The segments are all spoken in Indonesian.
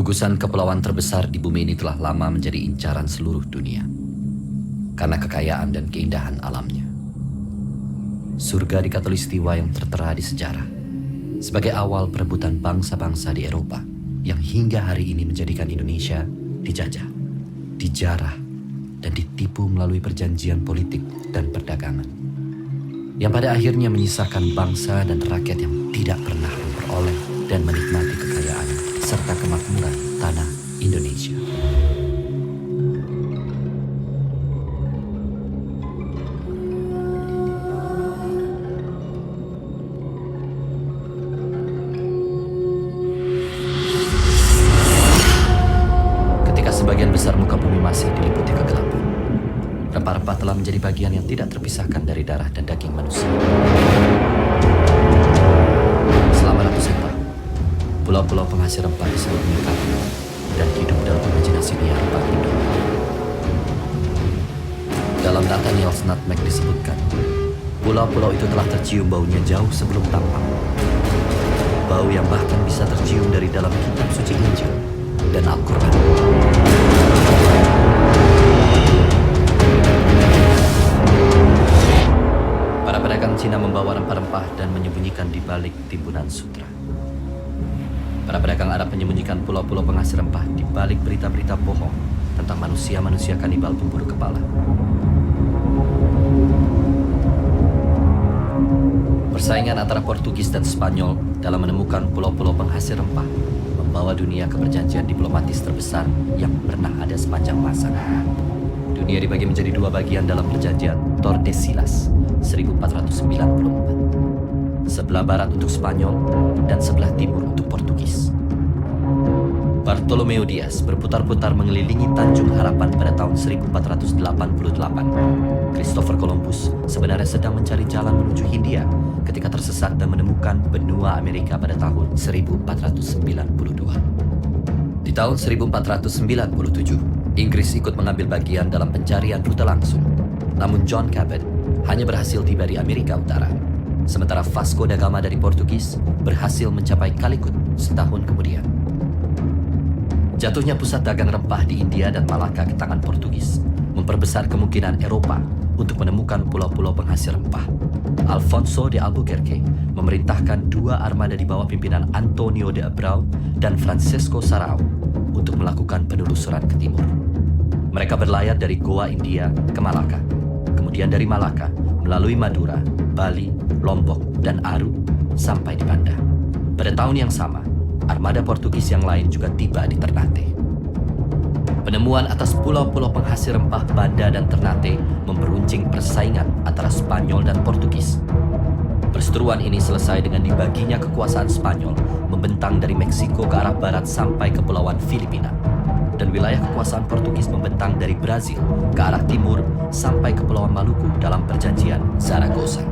Gugusan kepulauan terbesar di bumi ini telah lama menjadi incaran seluruh dunia karena kekayaan dan keindahan alamnya. Surga di Katulistiwa yang tertera di sejarah sebagai awal perebutan bangsa-bangsa di Eropa yang hingga hari ini menjadikan Indonesia dijajah, dijarah, dan ditipu melalui perjanjian politik dan perdagangan yang pada akhirnya menyisakan bangsa dan rakyat yang tidak pernah memperoleh dan menikmati kekayaan serta kemakmuran tanah Indonesia. Ketika sebagian besar muka bumi masih diliputi kegelapan, rempah-rempah telah menjadi bagian yang tidak terpisahkan dari darah dan daging manusia. Selama ratusan tahun, pulau-pulau penghasil rempah disebut Mekari dan hidup dalam imajinasi liar para penduduk. Dalam Nathaniel's Nutmeg disebutkan, pulau-pulau itu telah tercium baunya jauh sebelum tampak. Bau yang bahkan bisa tercium dari dalam kitab suci Injil dan Al-Quran. Para pedagang Cina membawa rempah-rempah dan menyembunyikan di balik timbunan sutra. Para pedagang Arab menyembunyikan pulau-pulau penghasil rempah di balik berita-berita bohong tentang manusia-manusia kanibal pemburu kepala. Persaingan antara Portugis dan Spanyol dalam menemukan pulau-pulau penghasil rempah membawa dunia ke perjanjian diplomatis terbesar yang pernah ada sepanjang masa. Dunia dibagi menjadi dua bagian dalam perjanjian Tordesillas 1494. Sebelah barat untuk Spanyol dan sebelah timur untuk Portugis. Bartolomeu Dias berputar-putar mengelilingi Tanjung Harapan pada tahun 1488. Christopher Columbus sebenarnya sedang mencari jalan menuju Hindia ketika tersesat dan menemukan benua Amerika pada tahun 1492. Di tahun 1497, Inggris ikut mengambil bagian dalam pencarian rute langsung. Namun John Cabot hanya berhasil tiba di Amerika Utara. Sementara Vasco da Gama dari Portugis berhasil mencapai Calicut setahun kemudian. Jatuhnya pusat dagang rempah di India dan Malaka ke tangan Portugis memperbesar kemungkinan Eropa untuk menemukan pulau-pulau penghasil rempah. Alfonso de Albuquerque memerintahkan dua armada di bawah pimpinan Antonio de Abreu dan Francisco Sarau untuk melakukan penelusuran ke timur. Mereka berlayar dari Goa India ke Malaka, kemudian dari Malaka melalui Madura, Bali, Lombok, dan Aru sampai di Banda. Pada tahun yang sama, armada Portugis yang lain juga tiba di Ternate. Penemuan atas pulau-pulau penghasil rempah Banda dan Ternate memperuncing persaingan antara Spanyol dan Portugis. Perseteruan ini selesai dengan dibaginya kekuasaan Spanyol membentang dari Meksiko ke arah barat sampai Kepulauan Filipina, dan wilayah kekuasaan Portugis membentang dari Brazil ke arah timur sampai Kepulauan Maluku dalam perjanjian Zaragoza.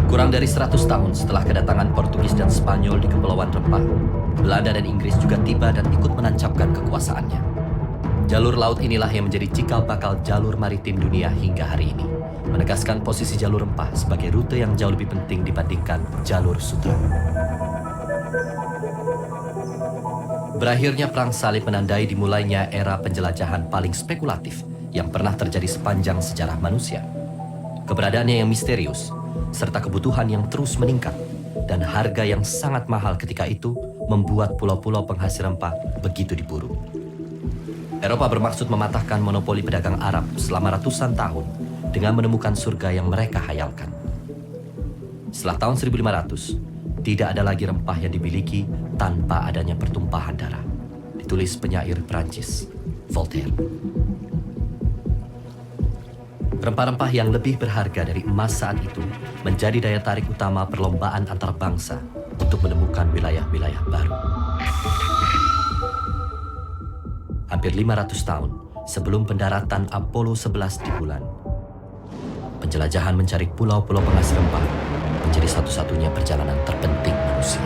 Kurang dari 100 tahun setelah kedatangan Portugis dan Spanyol di Kepulauan Rempah, Belanda dan Inggris juga tiba dan ikut menancapkan kekuasaannya. Jalur laut inilah yang menjadi cikal bakal jalur maritim dunia hingga hari ini, menegaskan posisi jalur rempah sebagai rute yang jauh lebih penting dibandingkan jalur sutra. Berakhirnya Perang Salib menandai dimulainya era penjelajahan paling spekulatif yang pernah terjadi sepanjang sejarah manusia. Keberadaannya yang misterius, serta kebutuhan yang terus meningkat, dan harga yang sangat mahal ketika itu membuat pulau-pulau penghasil rempah begitu diburu. Eropa bermaksud mematahkan monopoli pedagang Arab selama ratusan tahun dengan menemukan surga yang mereka hayalkan. Setelah tahun 1500, tidak ada lagi rempah yang dimiliki tanpa adanya pertumpahan darah. Ditulis penyair Prancis, Voltaire. Rempah-rempah yang lebih berharga dari emas saat itu menjadi daya tarik utama perlombaan antar bangsa untuk menemukan wilayah-wilayah baru. Hampir 500 tahun sebelum pendaratan Apollo 11 di bulan, penjelajahan mencari pulau-pulau penghasil rempah menjadi satu-satunya perjalanan terpenting manusia.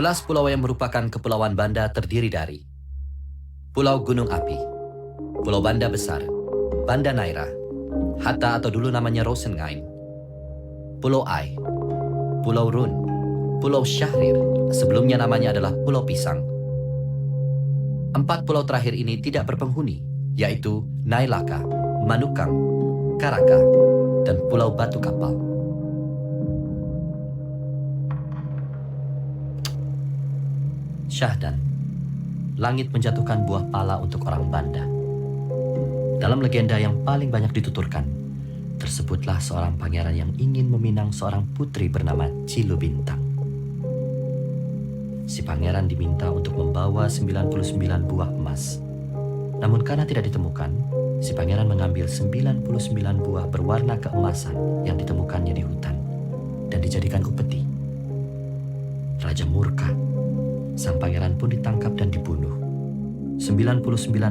11 pulau yang merupakan Kepulauan Banda terdiri dari Pulau Gunung Api, Pulau Banda Besar, Banda Naira, Hatta atau dulu namanya Rosengain, Pulau Ai, Pulau Run, Pulau Syahrir, sebelumnya namanya adalah Pulau Pisang. 4 pulau terakhir ini tidak berpenghuni, yaitu Nailaka, Manukang, Karaka, dan Pulau Batu Kapal. Syahdan, langit menjatuhkan buah pala untuk orang Banda. Dalam legenda yang paling banyak dituturkan, tersebutlah seorang pangeran yang ingin meminang seorang putri bernama Cilu Bintang. Si pangeran diminta untuk membawa 99 buah emas. Namun karena tidak ditemukan, si pangeran mengambil 99 buah berwarna keemasan yang ditemukannya di hutan dan dijadikan upeti. Raja murka. Sang pangeran pun ditangkap dan dibunuh. 99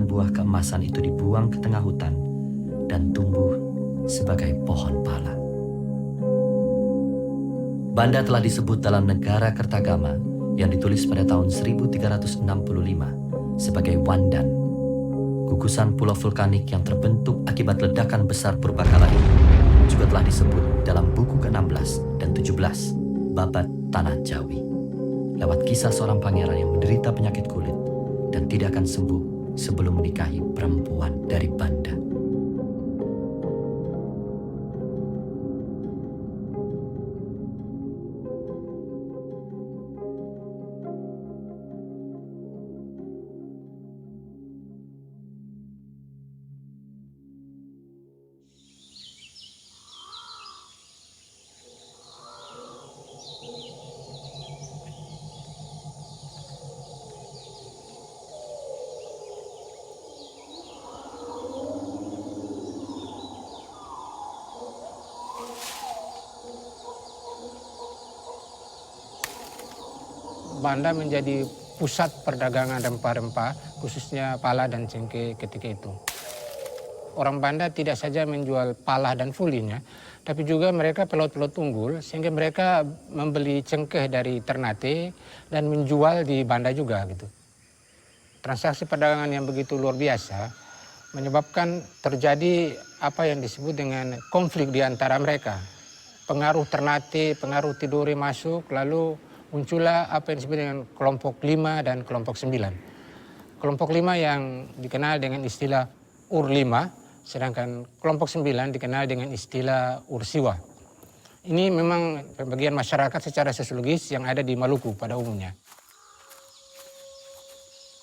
buah keemasan itu dibuang ke tengah hutan dan tumbuh sebagai pohon pala. Banda telah disebut dalam Negara Kertagama yang ditulis pada tahun 1365 sebagai Wandan. Gugusan pulau vulkanik yang terbentuk akibat ledakan besar purbakala ini juga telah disebut dalam buku ke-16 dan 17 Babat Tanah Jawi. Lewat kisah seorang pangeran yang menderita penyakit kulit dan tidak akan sembuh sebelum menikahi perempuan dari Banda. Banda menjadi pusat perdagangan rempah-rempah, khususnya pala dan cengkeh ketika itu. Orang Banda tidak saja menjual pala dan fulinya, tapi juga mereka pelaut-pelaut unggul, sehingga mereka membeli cengkeh dari Ternate dan menjual di Banda juga gitu. Transaksi perdagangan yang begitu luar biasa menyebabkan terjadi apa yang disebut dengan konflik di antara mereka. Pengaruh Ternate, pengaruh Tidore masuk, lalu muncullah apa yang disebut dengan kelompok 5 dan kelompok 9. Kelompok 5 yang dikenal dengan istilah Ur 5, sedangkan kelompok 9 dikenal dengan istilah Ursiwa. Ini memang pembagian masyarakat secara sosiologis yang ada di Maluku pada umumnya.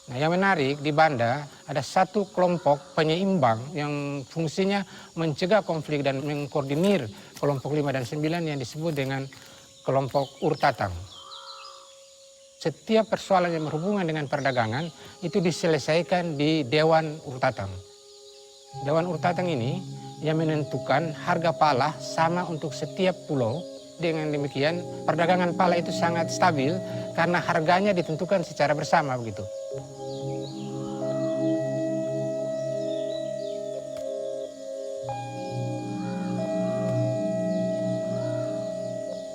Nah, yang menarik di Banda ada satu kelompok penyeimbang yang fungsinya mencegah konflik dan mengkoordinir kelompok 5 dan 9 yang disebut dengan kelompok Urtatang. Setiap persoalan yang berhubungan dengan perdagangan itu diselesaikan di Dewan Urtatang. Dewan Urtatang ini yang menentukan harga pala sama untuk setiap pulau. Dengan demikian perdagangan pala itu sangat stabil karena harganya ditentukan secara bersama begitu.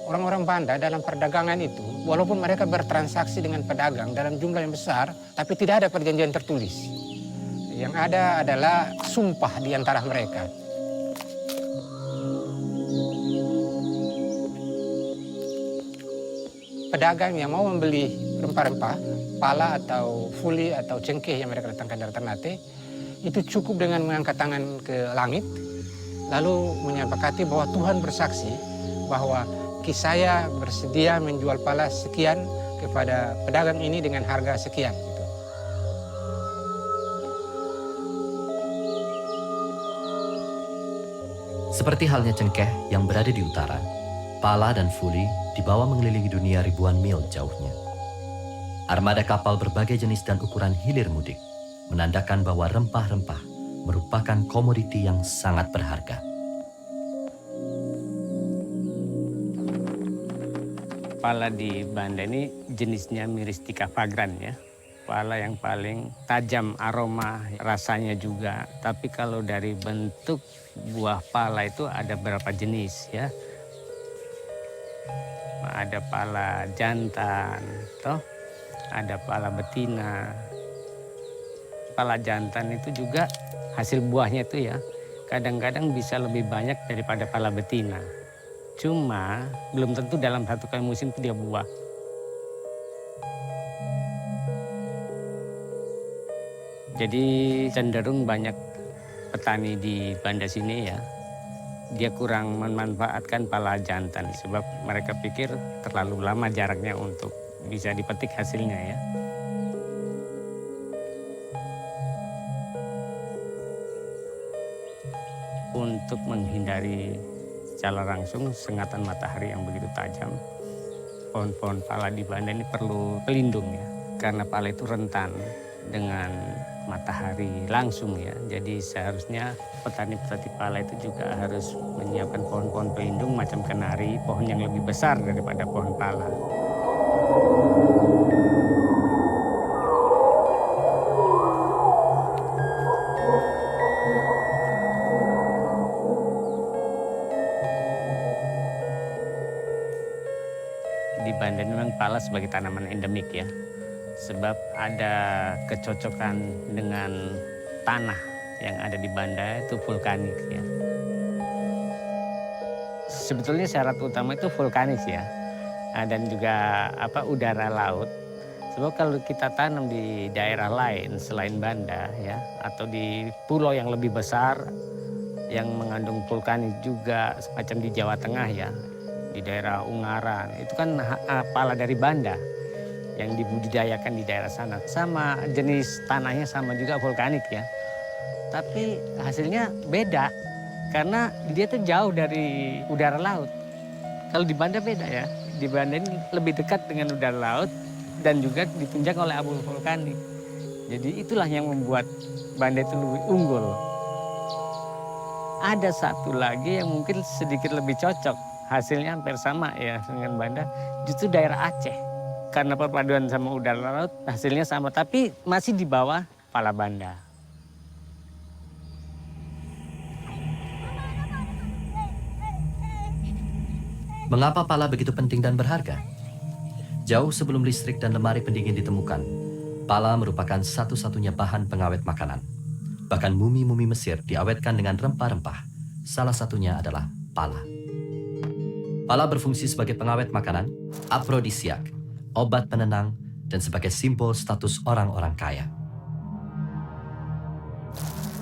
Orang-orang Banda dalam perdagangan itu, walaupun mereka bertransaksi dengan pedagang dalam jumlah yang besar, tapi tidak ada perjanjian tertulis. Yang ada adalah sumpah di antara mereka. Pedagang yang mau membeli rempah-rempah, pala atau fuli atau cengkeh yang mereka datangkan dari Ternate, itu cukup dengan mengangkat tangan ke langit, lalu menyepakati bahwa Tuhan bersaksi bahwa saya bersedia menjual pala sekian kepada pedagang ini dengan harga sekian. Gitu. Seperti halnya cengkeh yang berada di utara, pala dan fuli dibawa mengelilingi dunia ribuan mil jauhnya. Armada kapal berbagai jenis dan ukuran hilir mudik, menandakan bahwa rempah-rempah merupakan komoditi yang sangat berharga. Pala di Banda ini jenisnya Myristica vagrans ya. Pala yang paling tajam aroma rasanya juga. Tapi kalau dari bentuk buah pala itu ada beberapa jenis ya. ada pala jantan, toh ada pala betina. Pala jantan itu juga hasil buahnya itu ya kadang-kadang bisa lebih banyak daripada pala betina. Cuma belum tentu dalam satu kali musim itu dia buah. Jadi cenderung banyak petani di Banda sini ya, dia kurang memanfaatkan pala jantan sebab mereka pikir terlalu lama jaraknya untuk bisa dipetik hasilnya ya. Untuk menghindari secara langsung sengatan matahari yang begitu tajam, pohon-pohon pala di Banda ini perlu pelindung ya, karena pala itu rentan dengan matahari langsung ya. Jadi seharusnya petani-petani pala itu juga harus menyiapkan pohon-pohon pelindung macam kenari, pohon yang lebih besar daripada pohon pala. Di Banda memang pala sebagai tanaman endemik ya. Sebab ada kecocokan dengan tanah yang ada di Banda itu vulkanik ya. Sebetulnya syarat utama itu vulkanis ya. Dan juga udara laut. Sebab kalau kita tanam di daerah lain selain Banda ya, atau di pulau yang lebih besar yang mengandung vulkanik juga semacam di Jawa Tengah ya, di daerah Ungaran, itu kan pala dari Banda yang dibudidayakan di daerah sana. Sama jenis tanahnya sama juga vulkanik ya. Tapi hasilnya beda karena dia tuh jauh dari udara laut. Kalau di Banda beda ya. Di Banda ini lebih dekat dengan udara laut dan juga ditunjang oleh abu vulkanik. Jadi itulah yang membuat Banda itu lebih unggul. Ada satu lagi yang mungkin sedikit lebih cocok. Hasilnya hampir sama ya dengan Banda, justru daerah Aceh. Karena perpaduan sama udara laut hasilnya sama, tapi masih di bawah pala Banda. Mengapa pala begitu penting dan berharga? Jauh sebelum listrik dan lemari pendingin ditemukan, pala merupakan satu-satunya bahan pengawet makanan. Bahkan mumi-mumi Mesir diawetkan dengan rempah-rempah. Salah satunya adalah pala. Pala berfungsi sebagai pengawet makanan, afrodisiak, obat penenang, dan sebagai simbol status orang-orang kaya.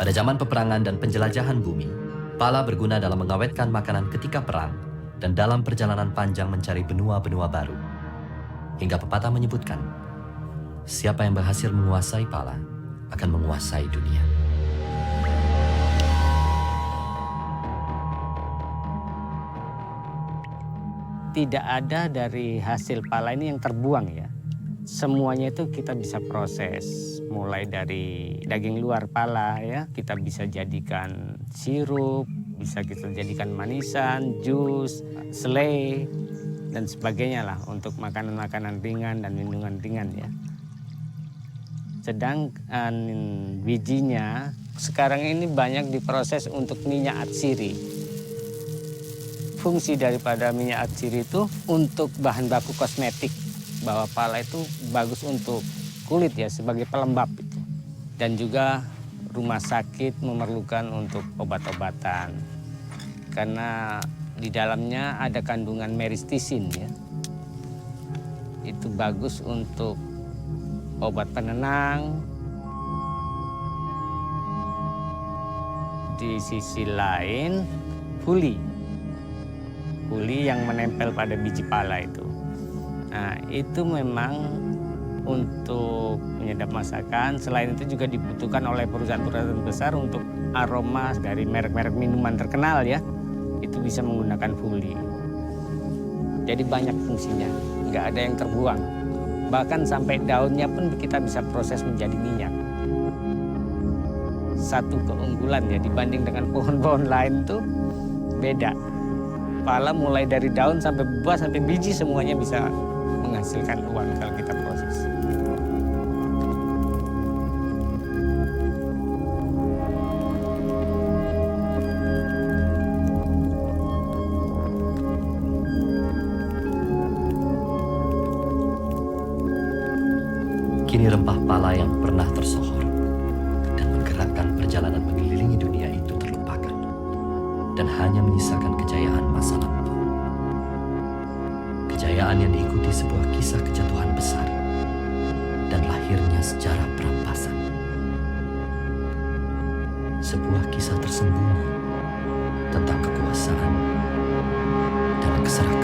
Pada zaman peperangan dan penjelajahan bumi, pala berguna dalam mengawetkan makanan ketika perang dan dalam perjalanan panjang mencari benua-benua baru. Hingga pepatah menyebutkan, siapa yang berhasil menguasai pala akan menguasai dunia. Tidak ada dari hasil pala ini yang terbuang ya. Semuanya itu kita bisa proses. Mulai dari daging luar pala ya, kita bisa jadikan sirup, bisa kita jadikan manisan, jus, selai, dan sebagainya lah untuk makanan-makanan ringan dan minuman ringan ya. Sedangkan bijinya sekarang ini banyak diproses untuk minyak atsiri. Fungsi daripada minyak atsiri itu untuk bahan baku kosmetik. Bahwa pala itu bagus untuk kulit ya sebagai pelembab itu. Dan juga rumah sakit memerlukan untuk obat-obatan. Karena di dalamnya ada kandungan meristisin ya. Itu bagus untuk obat penenang. Di sisi lain huli. Huli yang menempel pada biji pala itu. Nah, itu memang untuk menyedap masakan. Selain itu juga dibutuhkan oleh perusahaan-perusahaan besar untuk aroma dari merek-merek minuman terkenal ya. Itu bisa menggunakan huli. Jadi banyak fungsinya, nggak ada yang terbuang. Bahkan sampai daunnya pun kita bisa proses menjadi minyak. Satu keunggulan ya dibanding dengan pohon-pohon lain tuh beda. Pala mulai dari daun sampai buah sampai biji semuanya bisa menghasilkan uang kalau kita proses. Kini rempah pala yang pernah tersohor dan menggerakkan perjalanan mengelilingi dunia itu terlupakan dan hanya menyisakan kejayaan masa lampau. Kejayaan yang diikuti sebuah kisah kejatuhan besar dan lahirnya sejarah perampasan. Sebuah kisah tersembunyi tentang kekuasaan dan keserakahan.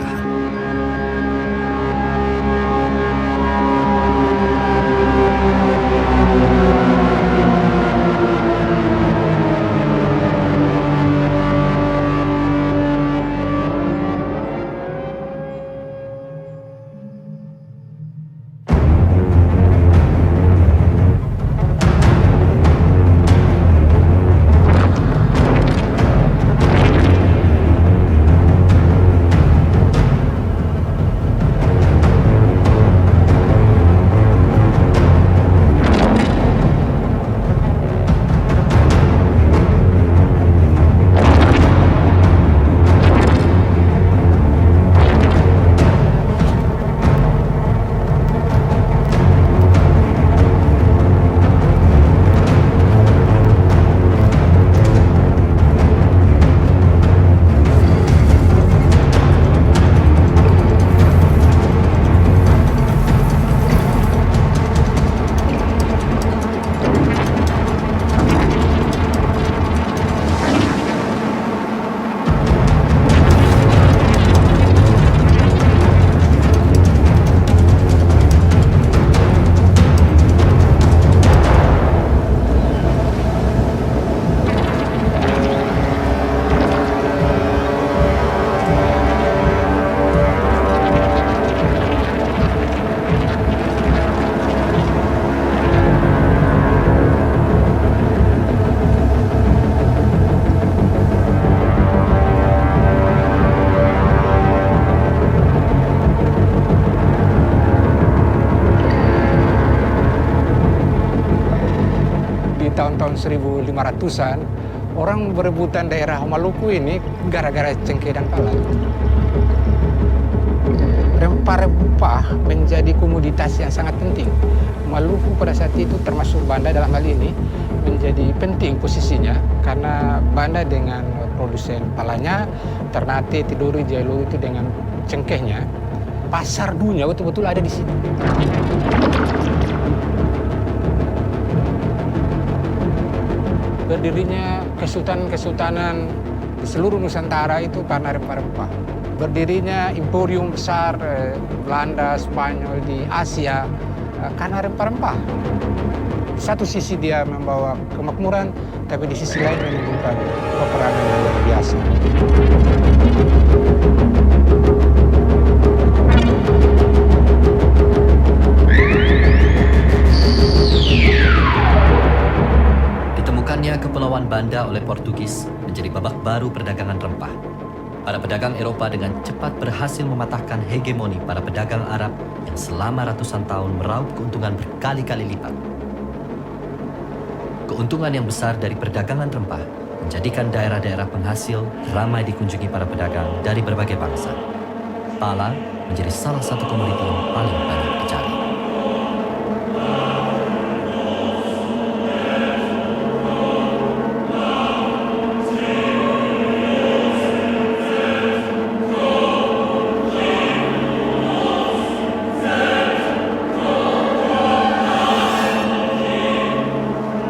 Tahun 1500-an, orang berebutan daerah Maluku ini gara-gara cengkeh dan pala. Rempah-rempah menjadi komoditas yang sangat penting. Maluku pada saat itu termasuk Banda dalam hal ini menjadi penting posisinya karena Banda dengan produsen palanya, Ternate, Tidore, Jailuo itu dengan cengkehnya, pasar dunia betul-betul ada di sini. Berdirinya kesultanan-kesultanan di seluruh Nusantara itu karena rempah-rempah. Berdirinya imperium besar Belanda, Spanyol di Asia karena rempah-rempah. Di satu sisi dia membawa kemakmuran, tapi di sisi lain menimbulkan peperangan yang luar biasa. Ditemukannya Kepulauan Banda oleh Portugis menjadi babak baru perdagangan rempah. Para pedagang Eropa dengan cepat berhasil mematahkan hegemoni para pedagang Arab yang selama ratusan tahun meraup keuntungan berkali-kali lipat. Keuntungan yang besar dari perdagangan rempah menjadikan daerah-daerah penghasil ramai dikunjungi para pedagang dari berbagai bangsa. Pala menjadi salah satu komoditi yang paling banyak dicari.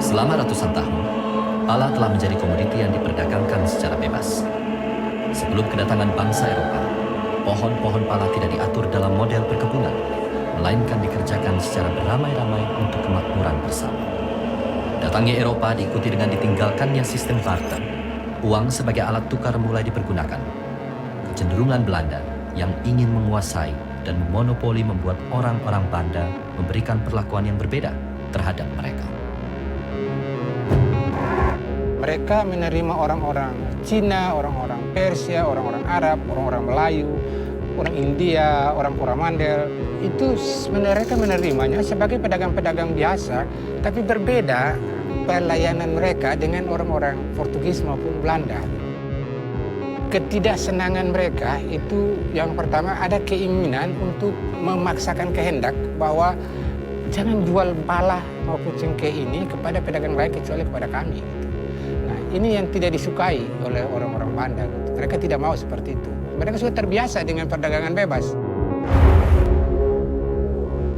Selama ratusan tahun, pala telah menjadi komoditi yang diperdagangkan secara bebas. Sebelum kedatangan bangsa Eropa, pohon-pohon pala tidak diatur dalam model perkebunan, melainkan dikerjakan secara beramai-ramai untuk kemakmuran bersama. Datangnya Eropa diikuti dengan ditinggalkannya sistem barter. Uang sebagai alat tukar mulai dipergunakan. Kecenderungan Belanda yang ingin menguasai dan monopoli membuat orang-orang Banda memberikan perlakuan yang berbeda terhadap mereka. Mereka menerima orang-orang Cina, orang-orang Persia, orang-orang Arab, orang-orang Melayu, orang India, orang Coromandel. Itu mereka menerimanya sebagai pedagang-pedagang biasa, tapi berbeda pelayanan mereka dengan orang-orang Portugis maupun Belanda. Ketidaksenangan mereka itu yang pertama ada keinginan untuk memaksakan kehendak bahwa jangan jual pala maupun cengkeh ini kepada pedagang lain kecuali kepada kami. Gitu. Nah, ini yang tidak disukai oleh orang-orang Banda. Gitu. Mereka tidak mau seperti itu. Mereka sudah terbiasa dengan perdagangan bebas.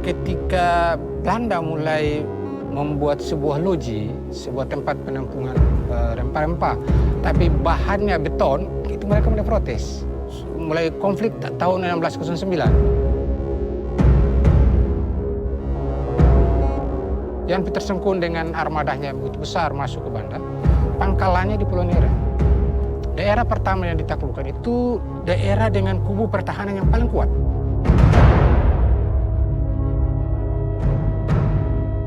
Ketika Belanda mulai membuat sebuah loji, sebuah tempat penampungan rempah-rempah, tapi bahannya beton, itu mereka mulai protes. Mulai konflik tahun 1609. Jan Pieterszoon Koen dengan armadanya begitu besar masuk ke Banda, pangkalannya di Pulau Nera. Daerah pertama yang ditaklukkan itu daerah dengan kubu pertahanan yang paling kuat.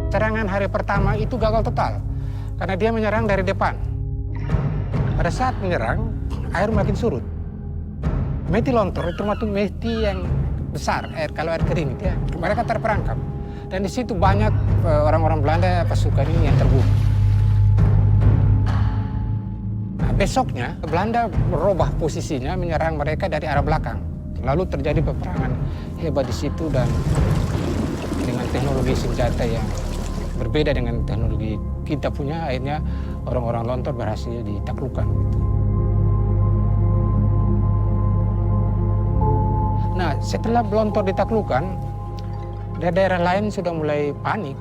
Serangan hari pertama itu gagal total, karena dia menyerang dari depan. Pada saat menyerang, air makin surut. Meti Lontor itu termasuk meti yang besar, kalau air kering itu ya. Mereka terperangkap. Dan di situ banyak orang-orang Belanda pasukan ini yang terbunuh. Nah, besoknya Belanda merubah posisinya menyerang mereka dari arah belakang. Lalu terjadi peperangan hebat di situ dan dengan teknologi senjata yang berbeda dengan teknologi kita punya, akhirnya orang-orang Lontor berhasil ditaklukkan. Gitu. Nah, setelah Lontor ditaklukkan, daerah lain sudah mulai panik,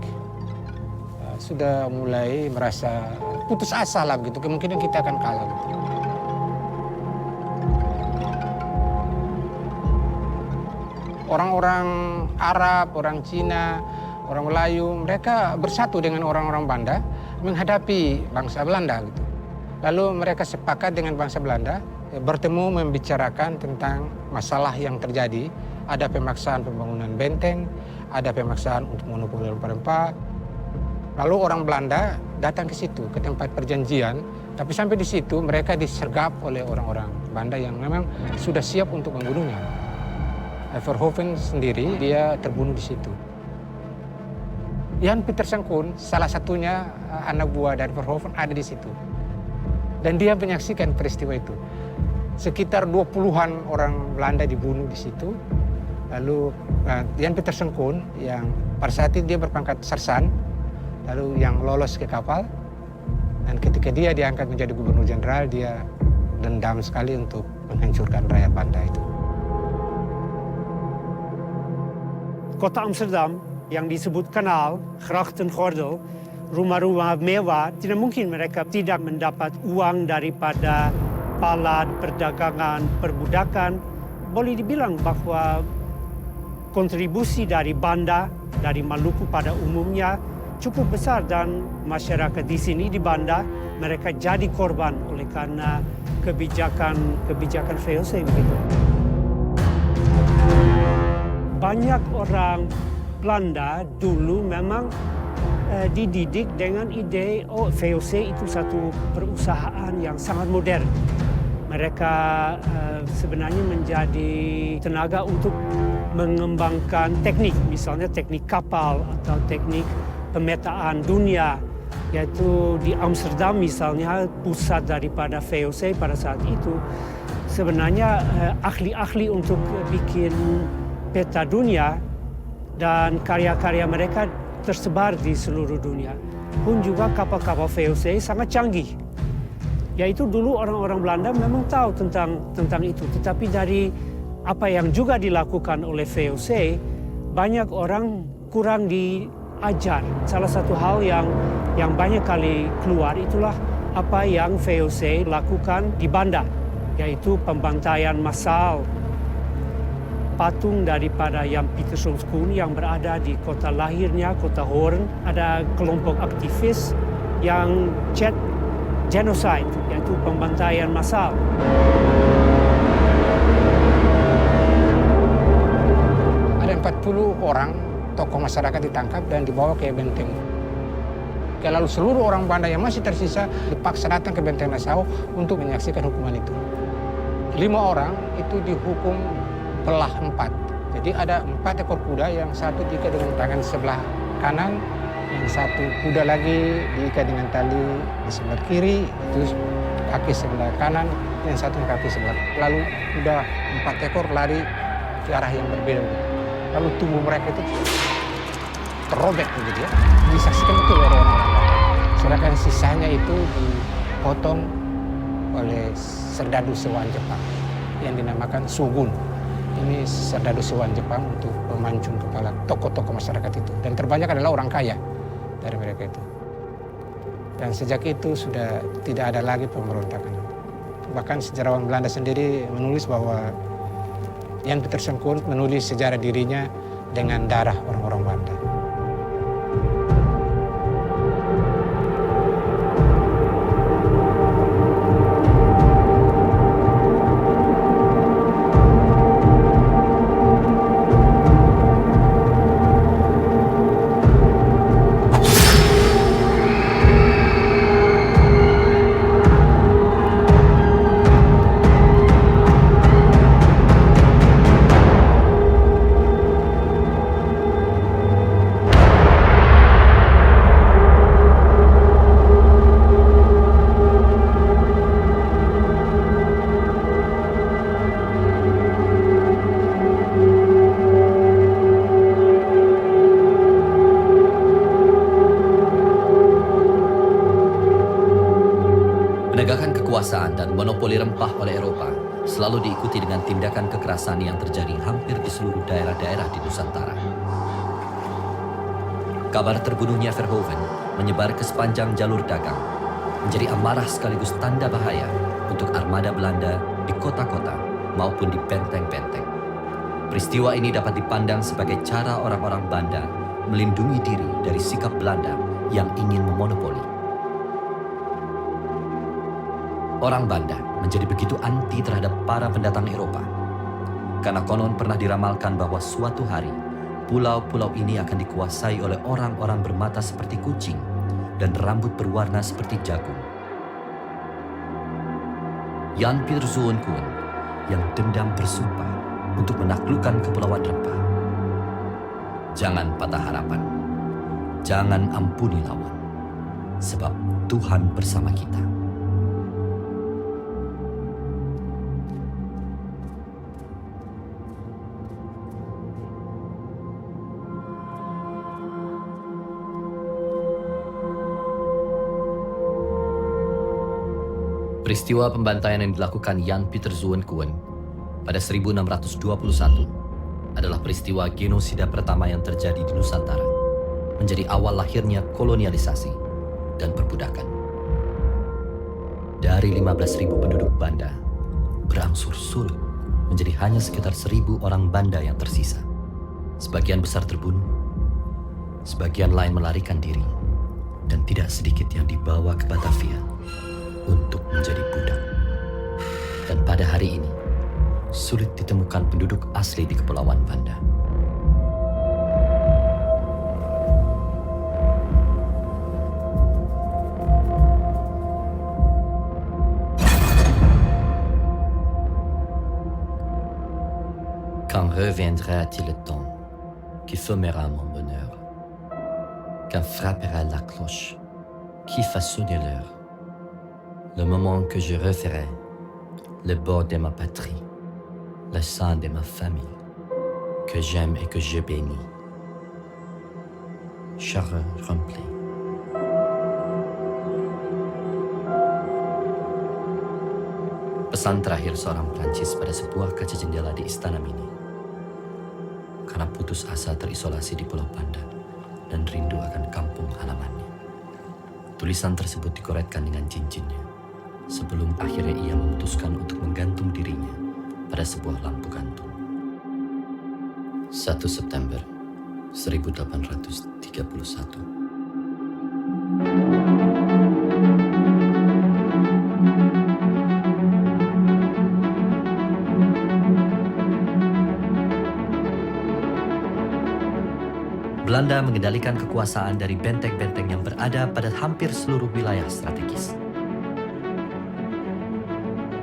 sudah mulai merasa putus asa lah begitu, kemungkinan kita akan kalah. Gitu. Orang-orang Arab, orang Cina, orang Melayu, mereka bersatu dengan orang-orang Banda menghadapi bangsa Belanda. Gitu. Lalu mereka sepakat dengan bangsa Belanda, bertemu membicarakan tentang masalah yang terjadi. Ada pemaksaan pembangunan benteng, ada pemaksaan untuk monopoli rempah-rempah. Lalu orang Belanda datang ke situ, ke tempat perjanjian. Tapi sampai di situ mereka disergap oleh orang-orang Banda yang memang sudah siap untuk membunuhnya. Verhoeven sendiri, dia terbunuh di situ. Jan Pieterszoon Koen, salah satunya anak buah dari Verhoeven ada di situ. Dan dia menyaksikan peristiwa itu. Sekitar 20-an orang Belanda dibunuh di situ. Lalu Jan Pieterszoon Koen yang pada saat itu dia berpangkat sersan, lalu yang lolos ke kapal, dan ketika dia diangkat menjadi gubernur jenderal, dia dendam sekali untuk menghancurkan rakyat Banda itu. Kota Amsterdam yang disebut kanal, grachtengordel, rumah-rumah mewah, tidak mungkin mereka tidak mendapat uang daripada pala perdagangan, perbudakan. Boleh dibilang bahwa kontribusi dari Banda, dari Maluku pada umumnya cukup besar dan masyarakat di sini di Banda mereka jadi korban oleh karena kebijakan VOC begitu. Banyak orang Belanda dulu memang dididik dengan ide VOC itu satu perusahaan yang sangat modern. Mereka sebenarnya menjadi tenaga untuk mengembangkan teknik, misalnya teknik kapal atau teknik pemetaan dunia, yaitu di Amsterdam misalnya pusat daripada VOC pada saat itu. Sebenarnya ahli-ahli untuk bikin peta dunia dan karya-karya mereka tersebar di seluruh dunia. Pun juga kapal-kapal VOC sangat canggih. Yaitu dulu orang-orang Belanda memang tahu tentang itu. Tetapi dari apa yang juga dilakukan oleh VOC, banyak orang kurang diajar. Salah satu hal yang banyak kali keluar itulah apa yang VOC lakukan di Banda, yaitu pembantaian massal patung daripada Jan Pieterszoon Koen yang berada di kota lahirnya, kota Hoorn. Ada kelompok aktivis yang chat genocide, yaitu pembantaian massal. Ada 40 orang tokoh masyarakat ditangkap dan dibawa ke benteng. Lalu seluruh orang Banda yang masih tersisa dipaksa datang ke benteng Nassau untuk menyaksikan hukuman itu. 5 orang itu dihukum belah 4. Jadi ada 4 ekor kuda, yang satu diikat dengan tangan sebelah kanan, yang satu kuda lagi diikat dengan tali di sebelah kiri, terus kaki sebelah kanan, yang satu kaki sebelah. Lalu kuda 4 ekor lari ke arah yang berbeda. Lalu tubuh mereka itu diikat dengan tali, lalu diikat dengan tali di sebelah kiri, di sebelah kanan, yang satu kaki sebelah kanan, yang satu kaki sebelah. Lalu kuda 4 ekor lari ke arah yang berbeda. Lalu tubuh mereka itu diikat dengan tali, lalu diikat dengan tali di sebelah kiri, di sebelah kanan, yang satu kaki sebelah. Lalu tubuh mereka itu terobek begitu ya. Disaksikan betul oleh orang-orang Batak. Sedangkan sisanya itu dipotong oleh serdadu sewaan Jepang yang dinamakan shogun. Ini serdadu sewaan Jepang untuk memancung kepala tokoh-tokoh masyarakat itu. Dan terbanyak adalah orang kaya dari mereka itu. Dan sejak itu sudah tidak ada lagi pemberontakan. Bahkan sejarawan Belanda sendiri menulis bahwa Jan Pieterszoon Koen menulis sejarah dirinya dengan darah orang-orang Banda. Penegakan kekuasaan dan monopoli rempah oleh Eropa selalu diikuti dengan tindakan kekerasan yang terjadi hampir di seluruh daerah-daerah di Nusantara. Kabar terbunuhnya Verhoeven menyebar ke sepanjang jalur dagang, menjadi amarah sekaligus tanda bahaya untuk armada Belanda di kota-kota maupun di benteng-benteng. Peristiwa ini dapat dipandang sebagai cara orang-orang Banda melindungi diri dari sikap Belanda yang ingin memonopoli. Orang Banda menjadi begitu anti terhadap para pendatang Eropa, karena konon pernah diramalkan bahwa suatu hari pulau-pulau ini akan dikuasai oleh orang-orang bermata seperti kucing dan rambut berwarna seperti jagung. Jan Pieterszoon Koen yang dendam bersumpah untuk menaklukkan Kepulauan Rempah. Jangan patah harapan, jangan ampuni lawan, sebab Tuhan bersama kita. Peristiwa pembantaian yang dilakukan Jan Pieterszoon Koen pada 1621 adalah peristiwa genosida pertama yang terjadi di Nusantara, menjadi awal lahirnya kolonialisasi dan perbudakan. Dari 15.000 penduduk Banda, berangsur surut menjadi hanya sekitar 1.000 orang Banda yang tersisa. Sebagian besar terbunuh, sebagian lain melarikan diri, dan tidak sedikit yang dibawa ke Batavia untuk menjadi budak. Dan pada hari ini, sulit ditemukan penduduk asli di Kepulauan Banda. Quand reviendra-t-il le temps qui formera mon bonheur? Quand frappera la cloche qui façonne l'heure? Le moment que je referai le bord de ma patrie, le sein de ma famille, que j'aime et que je bénis. Charles Rampley. Pesan terakhir seorang Prancis pada sebuah kaca jendela di Istana Mini. Karena putus asa terisolasi di Pulau Banda dan rindu akan kampung halamannya. Tulisan tersebut dikoretkan dengan cincinnya, sebelum akhirnya ia memutuskan untuk menggantung dirinya pada sebuah lampu gantung. 1 September 1831. Belanda mengendalikan kekuasaan dari benteng-benteng yang berada pada hampir seluruh wilayah strategis.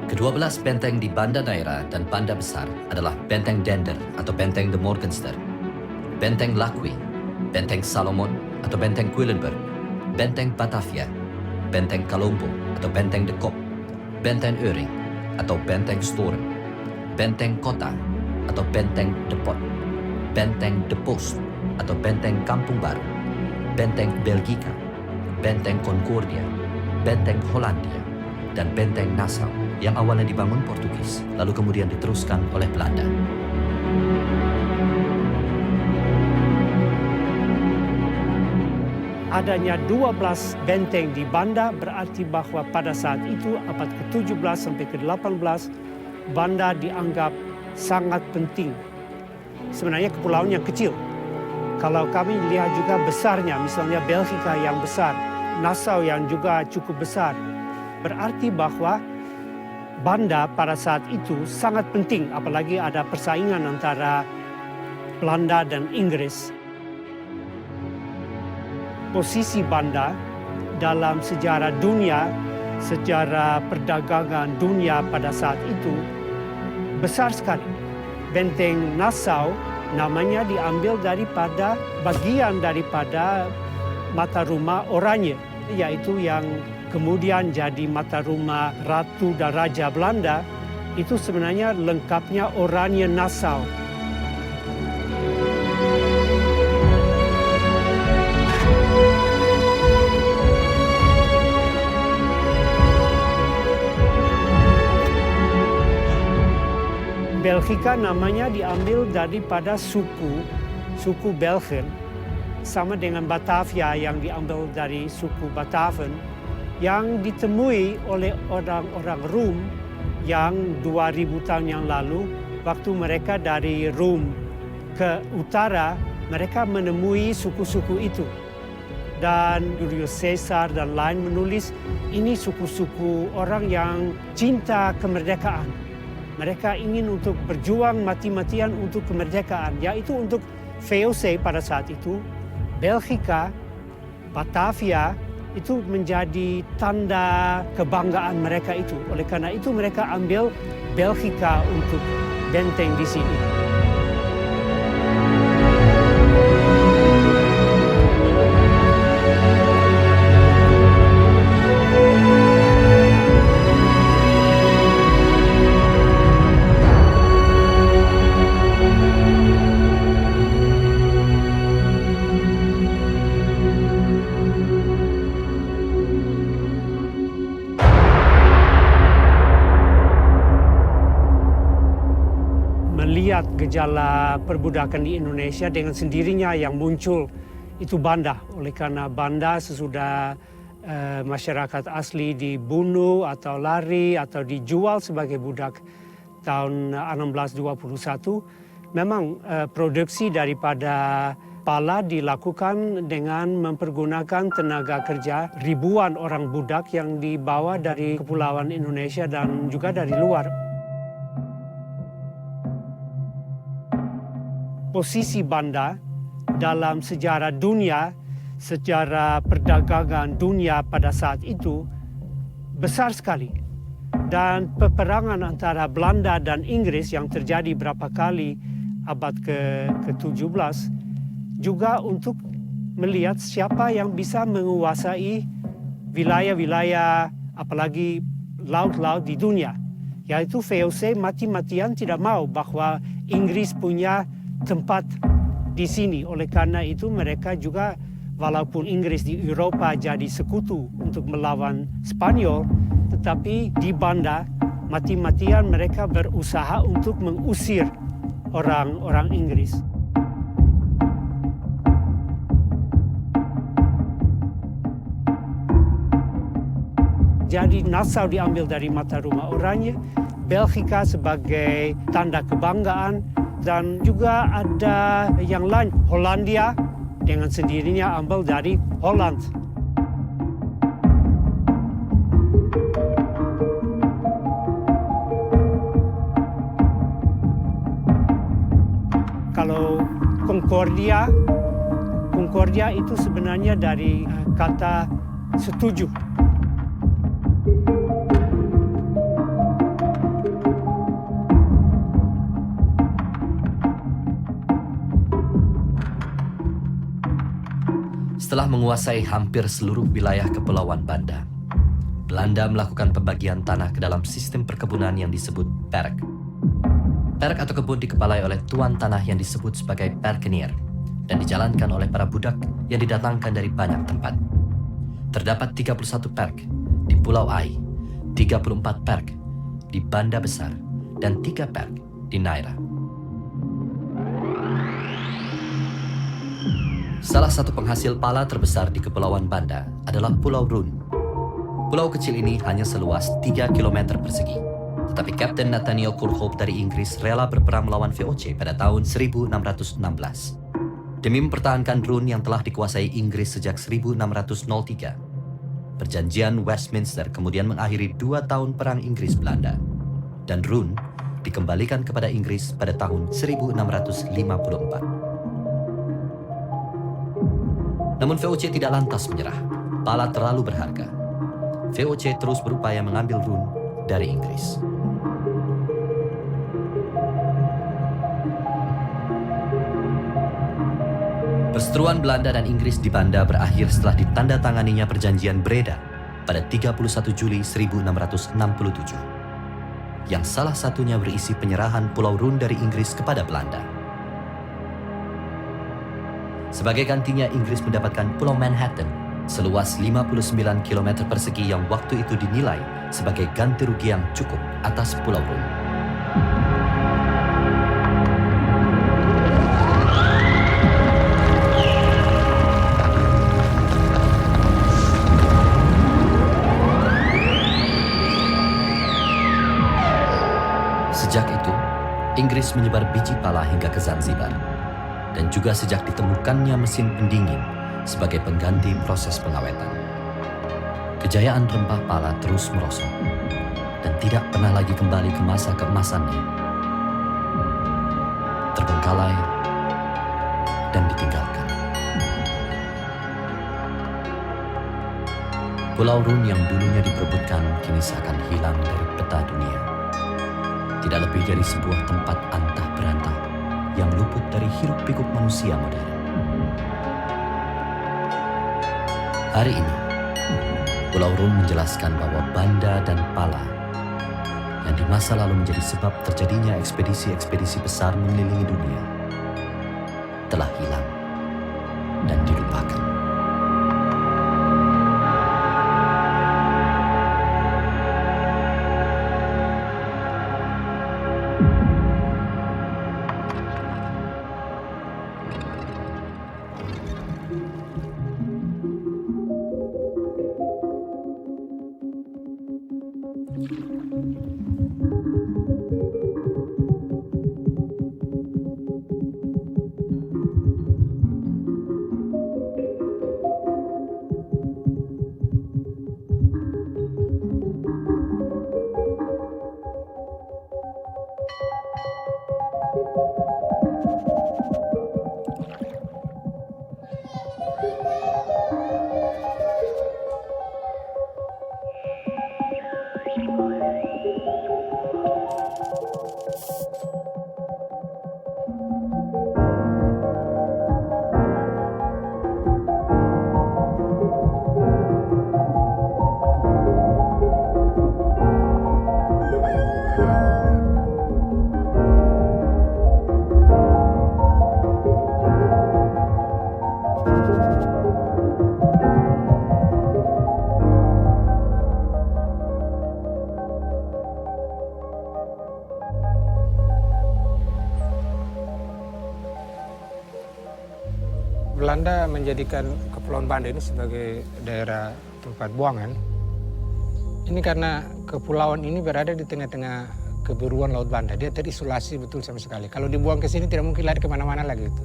Ke-12 benteng di Banda Daerah dan Banda Besar adalah Benteng Dender atau Benteng de Morgenster, Benteng Lakwi, Benteng Salomon atau Benteng Cuilenburg, Benteng Batavia, Benteng Colombo atau Benteng de Kop, Benteng Öring atau Benteng Storen, Benteng Kota atau Benteng de Pot, Benteng de Post, atau Benteng Kampung Baru, Benteng Belgica, Benteng Concordia, Benteng Hollandia, dan Benteng Nassau yang awalnya dibangun Portugis, lalu kemudian diteruskan oleh Belanda. Adanya 12 benteng di Banda berarti bahwa pada saat itu abad ke-17 sampai ke-18 Banda dianggap sangat penting. Sebenarnya kepulauan yang kecil. Kalau kami lihat juga besarnya, misalnya Belgica yang besar, Nassau yang juga cukup besar. Berarti bahwa Banda pada saat itu sangat penting, apalagi ada persaingan antara Belanda dan Inggris. Posisi Banda dalam sejarah dunia, sejarah perdagangan dunia pada saat itu besar sekali. Benteng Nassau namanya diambil daripada bagian daripada mata rumah Oranje, yaitu yang kemudian jadi mata rumah Ratu dan Raja Belanda. Itu sebenarnya lengkapnya Oranje Nassau. Belgica namanya diambil daripada suku Belgen, sama dengan Batavia yang diambil dari suku Bataven, yang ditemui oleh orang-orang Rum yang 2000 tahun yang lalu. Waktu mereka dari Rum ke utara, mereka menemui suku-suku itu. Dan Julius Caesar dan lain menulis, ini suku-suku orang yang cinta kemerdekaan. Mereka ingin untuk berjuang mati-matian untuk kemerdekaan, yaitu untuk VOC pada saat itu. Belgica, Batavia, itu menjadi tanda kebanggaan mereka itu. Oleh karena itu mereka ambil Belgica untuk benteng di sini. Melihat gejala perbudakan di Indonesia dengan sendirinya yang muncul itu Banda. Oleh karena Banda sesudah masyarakat asli dibunuh atau lari atau dijual sebagai budak tahun 1621, memang produksi daripada pala dilakukan dengan mempergunakan tenaga kerja ribuan orang budak yang dibawa dari kepulauan Indonesia dan juga dari luar. Posisi Banda dalam sejarah dunia, sejarah perdagangan dunia pada saat itu besar sekali. Dan peperangan antara Belanda dan Inggris yang terjadi berapa kali abad ke-17 juga untuk melihat siapa yang bisa menguasai wilayah-wilayah apalagi laut-laut di dunia. Yaitu VOC mati-matian tidak mau bahwa Inggris punya tempat di sini. Oleh karena itu mereka juga, walaupun Inggris di Eropa jadi sekutu untuk melawan Spanyol, tetapi di Banda mati-matian mereka berusaha untuk mengusir orang-orang Inggris. Jadi Nassau diambil dari mata rumah Oranje, Belgica sebagai tanda kebanggaan, dan juga ada yang lain, Hollandia dengan sendirinya ambil dari Holland. Kalau Concordia itu sebenarnya dari kata setuju. Setelah menguasai hampir seluruh wilayah Kepulauan Banda, Belanda melakukan pembagian tanah ke dalam sistem perkebunan yang disebut perk. Perk atau kebun dikepalai oleh tuan tanah yang disebut sebagai perkenier dan dijalankan oleh para budak yang didatangkan dari banyak tempat. Terdapat 31 perk di Pulau Ai, 34 perk di Banda Besar, dan 3 perk di Naira. Salah satu penghasil pala terbesar di Kepulauan Banda adalah Pulau Run. Pulau kecil ini hanya seluas 3 km persegi. Tetapi Kapten Nathaniel Curhope dari Inggris rela berperang melawan VOC pada tahun 1616. Demi mempertahankan Run yang telah dikuasai Inggris sejak 1603. Perjanjian Westminster kemudian mengakhiri 2 tahun perang Inggris-Belanda. Dan Run dikembalikan kepada Inggris pada tahun 1654. Namun VOC tidak lantas menyerah. Pala terlalu berharga. VOC terus berupaya mengambil Run dari Inggris. Perseteruan Belanda dan Inggris di Banda berakhir setelah ditandatanganinya Perjanjian Breda pada 31 Juli 1667. Yang salah satunya berisi penyerahan Pulau Run dari Inggris kepada Belanda. Sebagai gantinya, Inggris mendapatkan Pulau Manhattan seluas 59 km persegi yang waktu itu dinilai sebagai ganti rugi yang cukup atas Pulau Run. Sejak itu, Inggris menyebar biji pala hingga ke Zanzibar. Dan juga sejak ditemukannya mesin pendingin sebagai pengganti proses pengawetan. Kejayaan rempah pala terus merosot dan tidak pernah lagi kembali ke masa keemasannya. Terbengkalai dan ditinggalkan. Pulau Run yang dulunya diperebutkan kini seakan hilang dari peta dunia. Tidak lebih dari sebuah tempat antah berantah yang luput dari hiruk-pikuk manusia modern. Hari ini, Pulau Run menjelaskan bahwa Banda dan Pala yang di masa lalu menjadi sebab terjadinya ekspedisi-ekspedisi besar mengelilingi dunia telah hilang dan dilupakan. Belanda menjadikan Kepulauan Banda ini sebagai daerah tempat buangan. Ini karena kepulauan ini berada di tengah-tengah kebiruan Laut Banda. Dia terisolasi betul sama sekali. Kalau dibuang ke sini tidak mungkin lari kemana-mana lagi itu.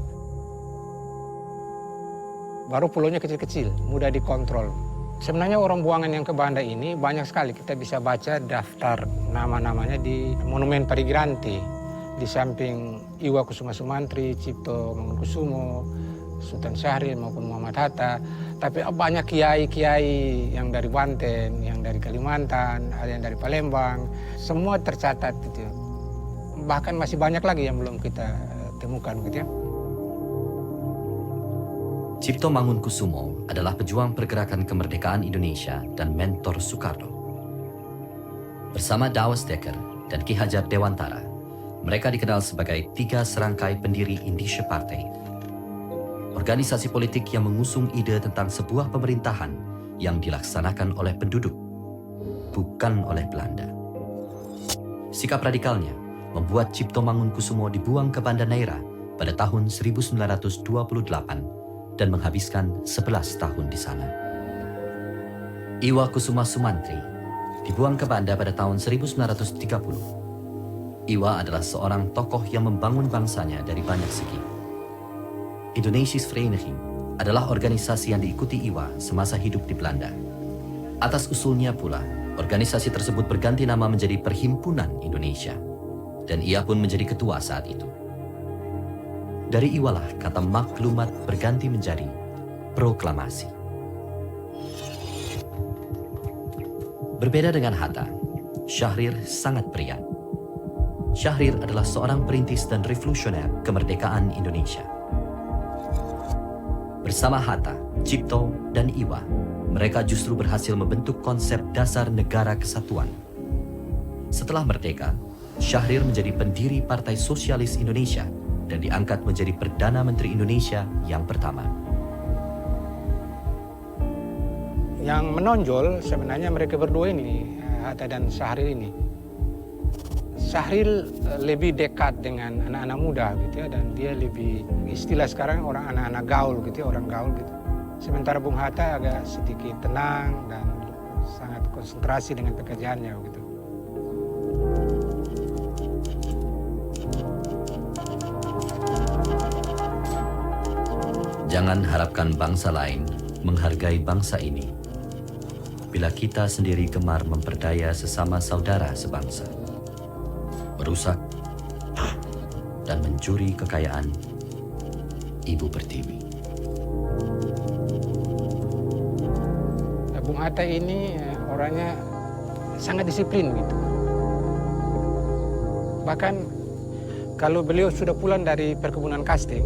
Baru pulaunya kecil-kecil, mudah dikontrol. Sebenarnya orang buangan yang ke Banda ini banyak sekali. Kita bisa baca daftar nama-namanya di Monumen Parigranti. Di samping Iwa Kusuma Sumantri, Cipto Mangunkusumo, Sultan Syahrir maupun Muhammad Hatta. Tapi banyak kiai-kiai yang dari Banten, yang dari Kalimantan, ada yang dari Palembang. Semua tercatat gitu. Bahkan masih banyak lagi yang belum kita temukan gitu ya. Cipto Mangunkusumo adalah pejuang pergerakan kemerdekaan Indonesia dan mentor Soekarno. Bersama Douwe Dekker dan Ki Hajar Dewantara, mereka dikenal sebagai 3 serangkai pendiri Indische Partei. organisasi politik yang mengusung ide tentang sebuah pemerintahan yang dilaksanakan oleh penduduk, bukan oleh Belanda. Sikap radikalnya membuat Cipto Mangunkusumo dibuang ke Banda Neira pada tahun 1928 dan menghabiskan 11 tahun di sana. Iwa Kusuma Sumantri dibuang ke Banda pada tahun 1930. Iwa adalah seorang tokoh yang membangun bangsanya dari banyak segi. Indonesische Vereniging adalah organisasi yang diikuti Iwa semasa hidup di Belanda. Atas usulnya pula, organisasi tersebut berganti nama menjadi Perhimpunan Indonesia, dan ia pun menjadi ketua saat itu. Dari Iwalah kata maklumat berganti menjadi proklamasi. Berbeda dengan Hatta, Syahrir sangat periang. Syahrir adalah seorang perintis dan revolusioner kemerdekaan Indonesia. Bersama Hatta, Cipto, dan Iwa, mereka justru berhasil membentuk konsep dasar negara kesatuan. Setelah merdeka, Syahrir menjadi pendiri Partai Sosialis Indonesia dan diangkat menjadi Perdana Menteri Indonesia yang pertama. Yang menonjol sebenarnya mereka berdua ini, Hatta dan Syahrir ini. Syahrir lebih dekat dengan anak-anak muda gitu ya, dan dia lebih, istilah sekarang orang anak-anak gaul gitu ya, orang gaul gitu. Sementara Bung Hatta agak sedikit tenang dan sangat konsentrasi dengan pekerjaannya gitu. Jangan harapkan bangsa lain menghargai bangsa ini bila kita sendiri gemar memperdaya sesama saudara sebangsa, merusak dan mencuri kekayaan Ibu Pertiwi. Bung Hatta ini orangnya sangat disiplin gitu. Bahkan kalau beliau sudah pulang dari perkebunan kasting,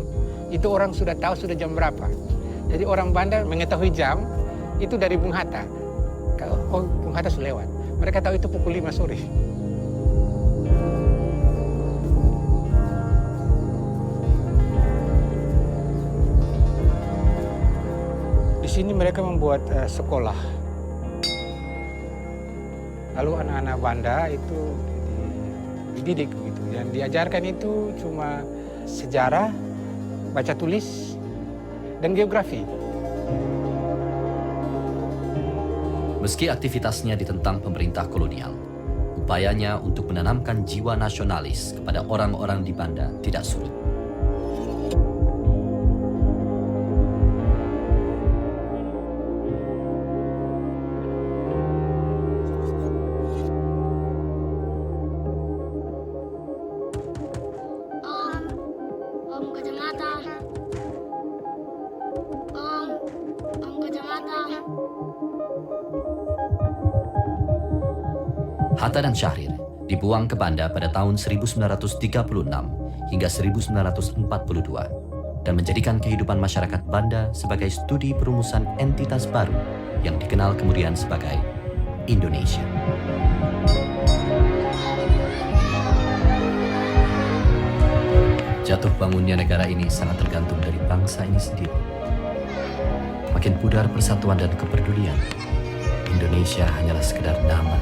itu orang sudah tahu sudah jam berapa. Jadi orang Banda mengetahui jam itu dari Bung Hatta. Oh, Bung Hatta sudah lewat. Mereka tahu itu pukul 5 sore. Di sini mereka membuat sekolah. Lalu anak-anak Banda itu dididik gitu. Yang diajarkan itu cuma sejarah, baca tulis, dan geografi. Meski aktivitasnya ditentang pemerintah kolonial, upayanya untuk menanamkan jiwa nasionalis kepada orang-orang di Banda tidak sulit. Om kacamata. Om kacamata. Hatta dan Syahrir dibuang ke Banda pada tahun 1936 hingga 1942 dan menjadikan kehidupan masyarakat Banda sebagai studi perumusan entitas baru yang dikenal kemudian sebagai Indonesia. Jatuh bangunnya negara ini sangat tergantung dari bangsa ini sendiri. Makin pudar persatuan dan kepedulian, Indonesia hanyalah sekedar nama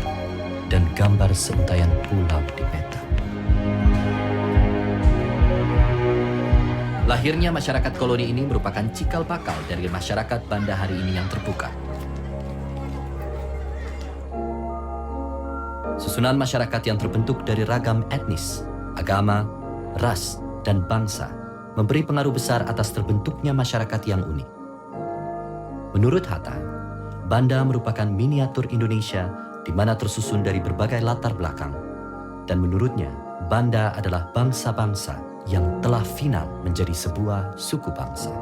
dan gambar seuntayan pulau di peta. Lahirnya masyarakat koloni ini merupakan cikal bakal dari masyarakat Banda hari ini yang terbuka. Susunan masyarakat yang terbentuk dari ragam etnis, agama, ras, dan bangsa memberi pengaruh besar atas terbentuknya masyarakat yang unik. Menurut Hatta, Banda merupakan miniatur Indonesia di mana tersusun dari berbagai latar belakang. Dan menurutnya, Banda adalah bangsa-bangsa yang telah final menjadi sebuah suku bangsa.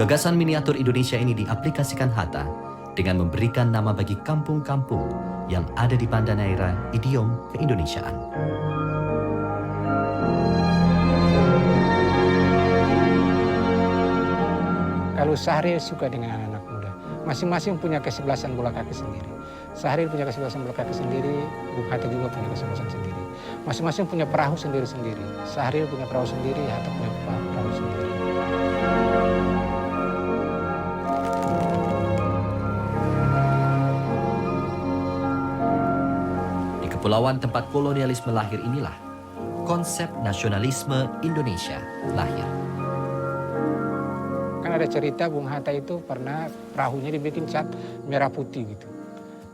Gagasan miniatur Indonesia ini diaplikasikan Hatta dengan memberikan nama bagi kampung-kampung yang ada di Banda Neira idiom keindonesiaan. Kalau Syahrir suka dengan anak-anak muda, masing-masing punya kesebelasan bola kaki sendiri. Syahrir punya kesebelasan bola kaki sendiri, Bung Hatta juga punya kesebelasan sendiri. Masing-masing punya perahu sendiri-sendiri. Syahrir punya perahu sendiri, Hatta punya perahu kepulauan tempat kolonialisme lahir inilah konsep nasionalisme Indonesia lahir. Kan ada cerita Bung Hatta itu pernah perahunya dibikin cat merah putih gitu.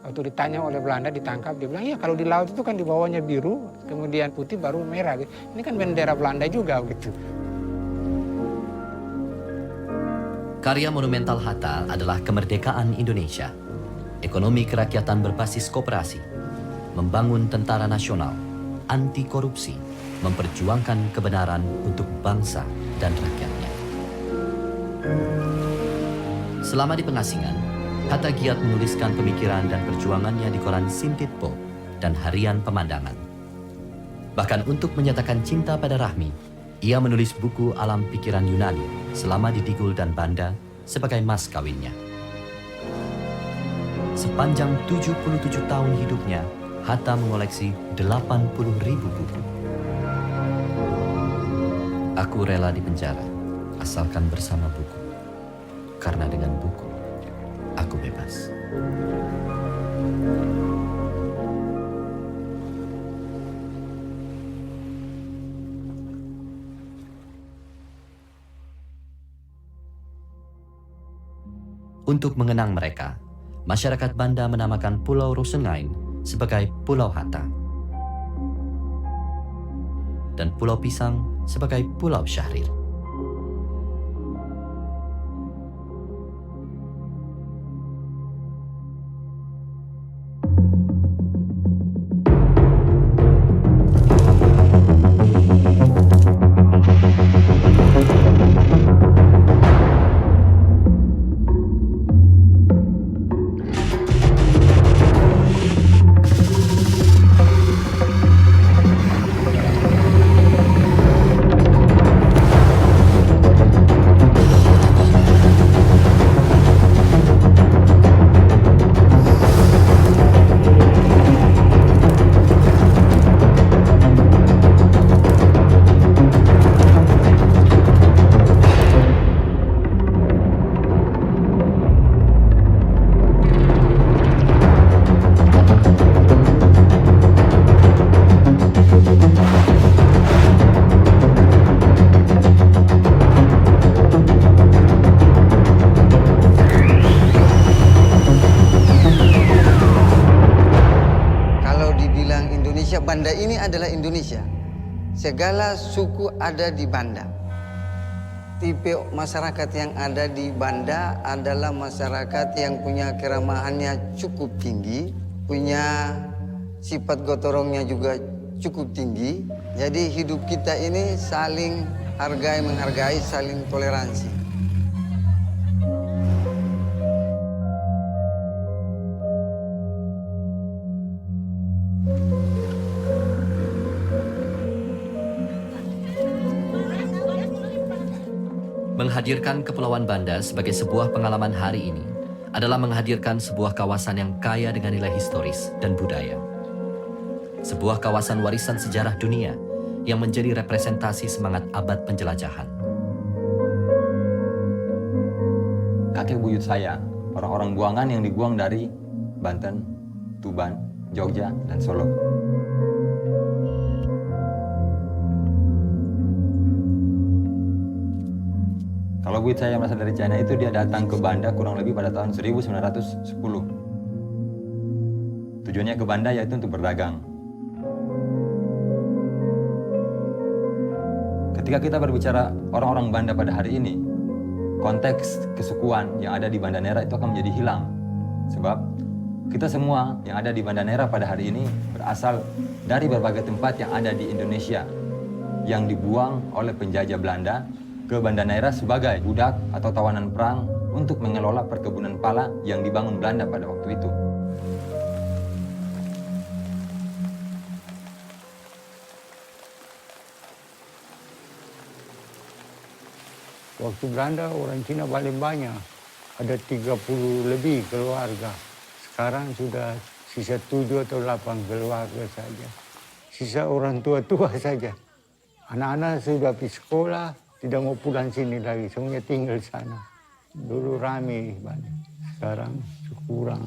Waktu ditanya oleh Belanda ditangkap, dia bilang, iya kalau di laut itu kan di bawahnya biru, kemudian putih baru merah. Gitu. Ini kan bendera Belanda juga gitu. Karya monumental Hatta adalah kemerdekaan Indonesia, ekonomi kerakyatan berbasis koperasi, membangun tentara nasional, anti korupsi, memperjuangkan kebenaran untuk bangsa dan rakyatnya. Selama di pengasingan, Hatta giat menuliskan pemikiran dan perjuangannya di koran Sintitpo dan Harian Pemandangan. Bahkan untuk menyatakan cinta pada Rahmi, ia menulis buku Alam Pikiran Yunani selama di Digul dan Banda sebagai mas kawinnya. Sepanjang 77 tahun hidupnya, Hatta mengoleksi 80.000 buku. Aku rela di penjara, asalkan bersama buku. Karena dengan buku, aku bebas. Untuk mengenang mereka, masyarakat Banda menamakan Pulau Rosengain sebagai Pulau Hatta dan Pulau Pisang sebagai Pulau Syahrir. Banda ini adalah Indonesia. Segala suku ada di Banda. Tipe masyarakat yang ada di Banda adalah masyarakat yang punya keramahannya cukup tinggi, punya sifat gotorongnya juga cukup tinggi. Jadi hidup kita ini saling menghargai, saling toleransi. Menghadirkan Kepulauan Banda sebagai sebuah pengalaman hari ini adalah menghadirkan sebuah kawasan yang kaya dengan nilai historis dan budaya. Sebuah kawasan warisan sejarah dunia yang menjadi representasi semangat abad penjelajahan. Kakek buyut saya, orang-orang buangan yang dibuang dari Banten, Tuban, Jogja, dan Solo. Kalau buyut saya yang berasal dari China itu dia datang ke Banda kurang lebih pada tahun 1910. Tujuannya ke Banda yaitu untuk berdagang. Ketika kita berbicara orang-orang Banda pada hari ini, konteks kesukuan yang ada di Banda Nera itu akan menjadi hilang. Sebab kita semua yang ada di Banda Nera pada hari ini berasal dari berbagai tempat yang ada di Indonesia yang dibuang oleh penjajah Belanda ke Banda Neira sebagai budak atau tawanan perang untuk mengelola perkebunan pala yang dibangun Belanda pada waktu itu. Waktu Belanda orang Cina paling banyak, ada 30 lebih keluarga. Sekarang sudah sisa 7 atau 8 keluarga saja. Sisa orang tua-tua saja. Anak-anak sudah pergi sekolah, tidak mau pulang sini lagi, semuanya tinggal sana. Dulu ramai banyak, sekarang kurang.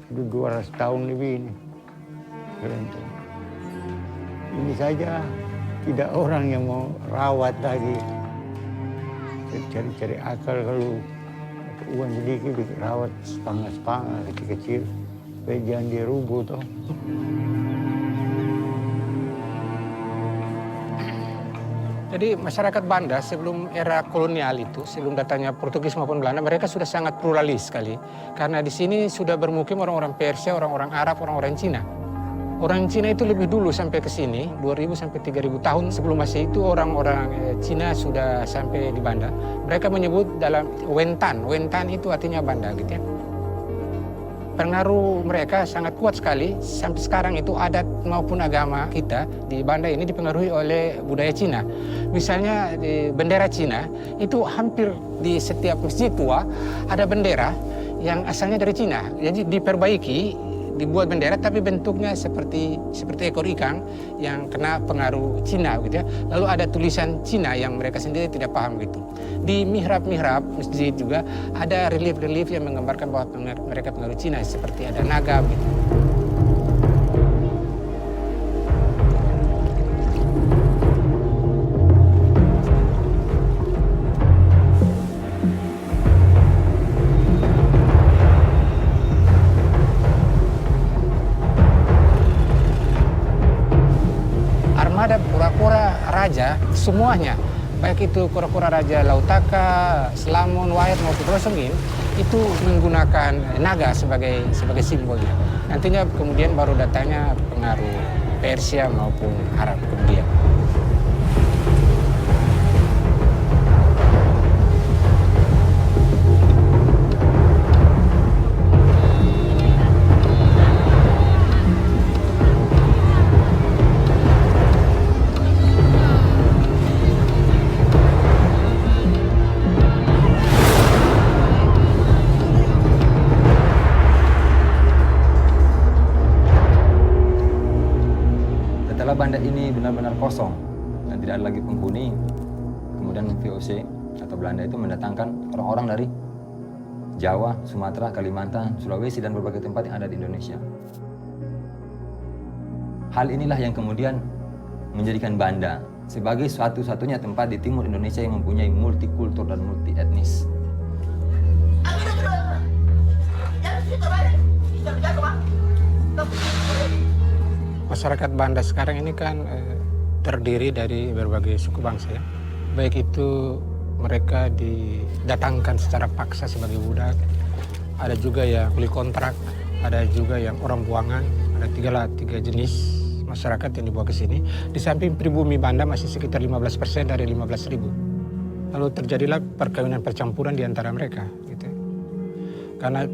Sudah 200 tahun lebih ini. Kelenteng. Ini saja tidak orang yang mau rawat lagi. Cari-cari akal kalau uang sedikit rawat sepangah-sepangah kecil-kecil. Supaya jangan dirubuh toh. Jadi masyarakat Banda sebelum era kolonial itu, sebelum datangnya Portugis maupun Belanda, mereka sudah sangat pluralis sekali. Karena di sini sudah bermukim orang-orang Persia, orang-orang Arab, orang-orang Cina. Orang Cina itu lebih dulu sampai ke sini, 2000 sampai 3000 tahun sebelum Masehi itu orang-orang Cina sudah sampai di Banda. Mereka menyebut dalam Wentan. Wentan itu artinya Banda gitu ya. Pengaruh mereka sangat kuat sekali. Sampai sekarang itu adat maupun agama kita di Banda ini dipengaruhi oleh budaya Cina. Misalnya di bendera Cina itu hampir di setiap masjid tua ada bendera yang asalnya dari Cina. Jadi diperbaiki, dibuat bendera tapi bentuknya seperti ekor ikan yang kena pengaruh Cina gitu ya. Lalu ada tulisan Cina yang mereka sendiri tidak paham gitu. Di mihrab-mihrab masjid juga ada relief-relief yang menggambarkan bahwa mereka pengaruh Cina seperti ada naga gitu. Ada kura-kura raja semuanya, baik itu kura-kura raja Lautaka, Selamon, Wayat maupun Rosengin itu menggunakan naga sebagai simbolnya. Nantinya kemudian baru datangnya pengaruh Persia maupun Arab kemudian. Setelah Banda ini benar-benar kosong dan tidak ada lagi penghuni, kemudian VOC atau Belanda itu mendatangkan orang-orang dari Jawa, Sumatera, Kalimantan, Sulawesi, dan berbagai tempat yang ada di Indonesia. Hal inilah yang kemudian menjadikan Banda sebagai satu-satunya tempat di timur Indonesia yang mempunyai multikultur dan multi etnis. Masyarakat Banda sekarang ini kan terdiri dari berbagai suku bangsa ya. Baik itu mereka didatangkan secara paksa sebagai budak, ada juga yang kuli kontrak, ada juga yang orang buangan, ada tiga jenis masyarakat yang dibawa ke sini. Di samping pribumi Banda masih sekitar 15% dari 15.000. Lalu terjadilah perkawinan percampuran di antara mereka gitu. Karena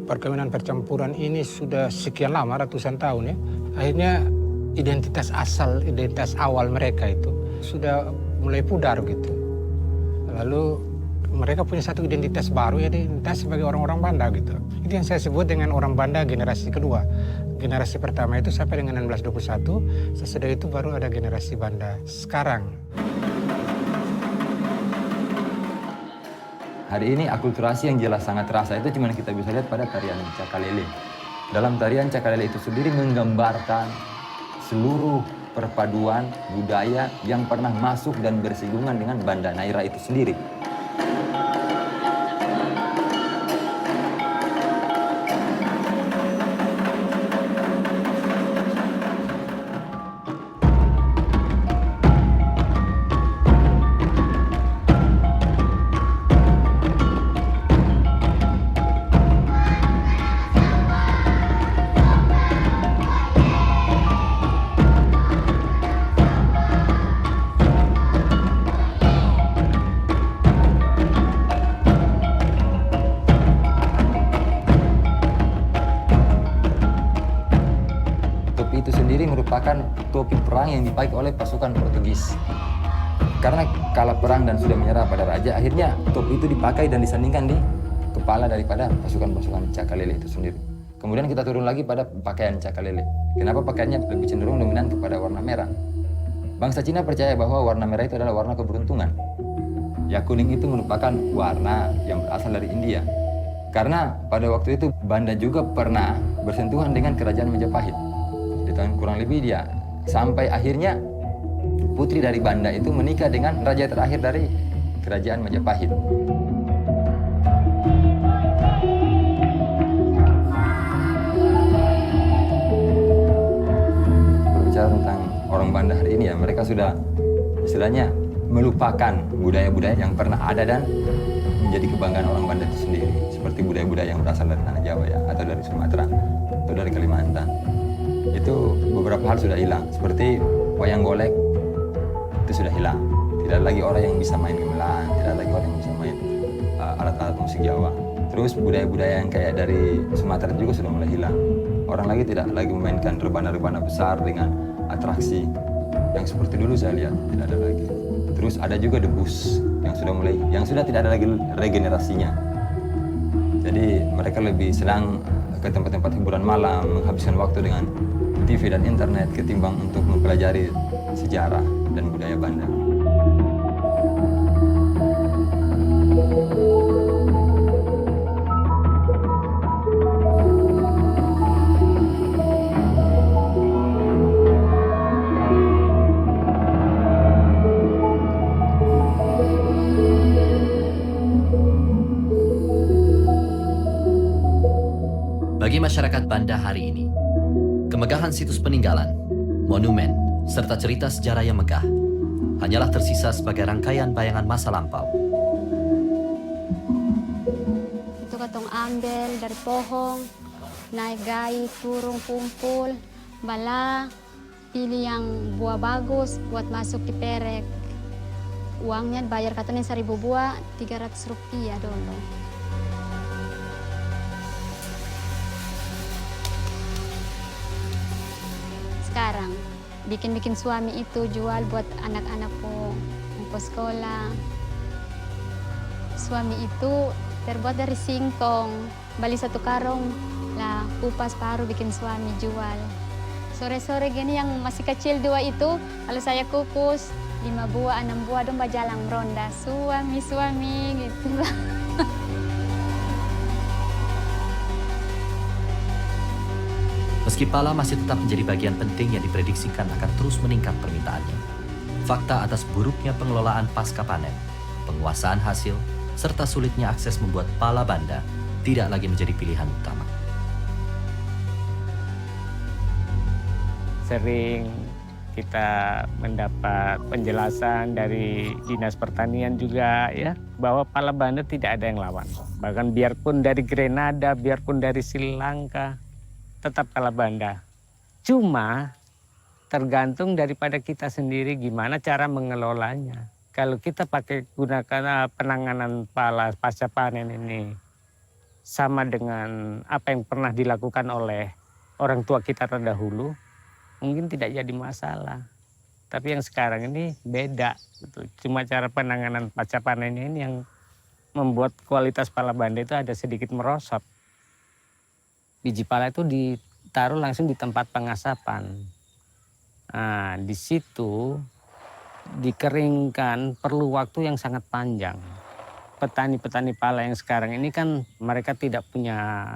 perkawinan percampuran ini sudah sekian lama, ratusan tahun ya. Akhirnya identitas awal mereka itu sudah mulai pudar gitu. Lalu mereka punya satu identitas baru, ya identitas sebagai orang-orang Banda gitu. Itu yang saya sebut dengan orang Banda generasi kedua. Generasi pertama itu sampai dengan 1621, sesudah itu baru ada generasi Banda sekarang. Hari ini akulturasi yang jelas sangat terasa itu cuma kita bisa lihat pada tarian Cakalele. Dalam tarian Cakalele itu sendiri menggambarkan seluruh perpaduan budaya yang pernah masuk dan bersinggungan dengan Banda Naira itu sendiri. Itu sendiri merupakan topi perang yang dipakai oleh pasukan Portugis. Karena kalah perang dan sudah menyerah pada raja, akhirnya topi itu dipakai dan disandingkan di kepala daripada pasukan-pasukan Cakalele itu sendiri. Kemudian kita turun lagi pada pakaian Cakalele. Kenapa pakaiannya lebih cenderung dominan kepada warna merah? Bangsa Cina percaya bahwa warna merah itu adalah warna keberuntungan. Ya kuning itu merupakan warna yang berasal dari India. Karena pada waktu itu Banda juga pernah bersentuhan dengan kerajaan Majapahit. Di tahun kurang lebih dia sampai akhirnya putri dari Banda itu menikah dengan raja terakhir dari kerajaan Majapahit. Berbicara tentang orang Banda hari ini ya, mereka sudah istilahnya melupakan budaya-budaya yang pernah ada dan menjadi kebanggaan orang Banda itu sendiri. Seperti budaya-budaya yang berasal dari tanah Jawa ya, atau dari Sumatera, atau dari Kalimantan. Itu beberapa hal sudah hilang. Seperti wayang golek, itu sudah hilang. Tidak ada lagi orang yang bisa main gamelan, tidak ada lagi orang yang bisa main alat-alat musik Jawa. Terus budaya-budaya yang kayak dari Sumatera juga sudah mulai hilang. Orang lagi tidak lagi memainkan rebana-rebana besar dengan atraksi yang seperti dulu saya lihat, tidak ada lagi. Terus ada juga debus yang sudah tidak ada lagi regenerasinya. Jadi mereka lebih senang ke tempat-tempat hiburan malam, menghabiskan waktu dengan TV dan internet ketimbang untuk mempelajari sejarah dan budaya Banda. Bagi masyarakat Banda hari ini, kemegahan situs peninggalan, monumen, serta cerita sejarah yang megah hanyalah tersisa sebagai rangkaian bayangan masa lampau. Itu katong ambil dari pohon, naik gai, turun kumpul, bala, pilih yang buah bagus buat masuk di perek. Uangnya bayar katanya 1.000 buah, 300 rupiah dulu. Sekarang bikin suami itu jual buat anak-anakku untuk sekolah. Suami itu terbuat dari singkong, beli 1 karung lah, kupas paruh bikin suami jual. Sore-sore gini yang masih kecil 2 itu, kalau saya kukus 5 buah, 6 buah, domba jalang meronda, suami gitu. Meski pala masih tetap menjadi bagian penting yang diprediksikan akan terus meningkat permintaannya, fakta atas buruknya pengelolaan pasca panen, penguasaan hasil, serta sulitnya akses membuat pala Banda tidak lagi menjadi pilihan utama. Sering kita mendapat penjelasan dari Dinas Pertanian juga ya, bahwa pala Banda tidak ada yang lawan. Bahkan biarpun dari Grenada, biarpun dari Sri Lanka, tetap pala Banda. Cuma tergantung daripada kita sendiri gimana cara mengelolanya. Kalau kita pakai gunakan penanganan pala pasca panen ini sama dengan apa yang pernah dilakukan oleh orang tua kita terdahulu, mungkin tidak jadi masalah. Tapi yang sekarang ini beda. Gitu. Cuma cara penanganan pasca panennya ini yang membuat kualitas pala Banda itu ada sedikit merosot. Biji pala itu ditaruh langsung di tempat pengasapan. Nah, di situ dikeringkan perlu waktu yang sangat panjang. Petani-petani pala yang sekarang ini kan mereka tidak punya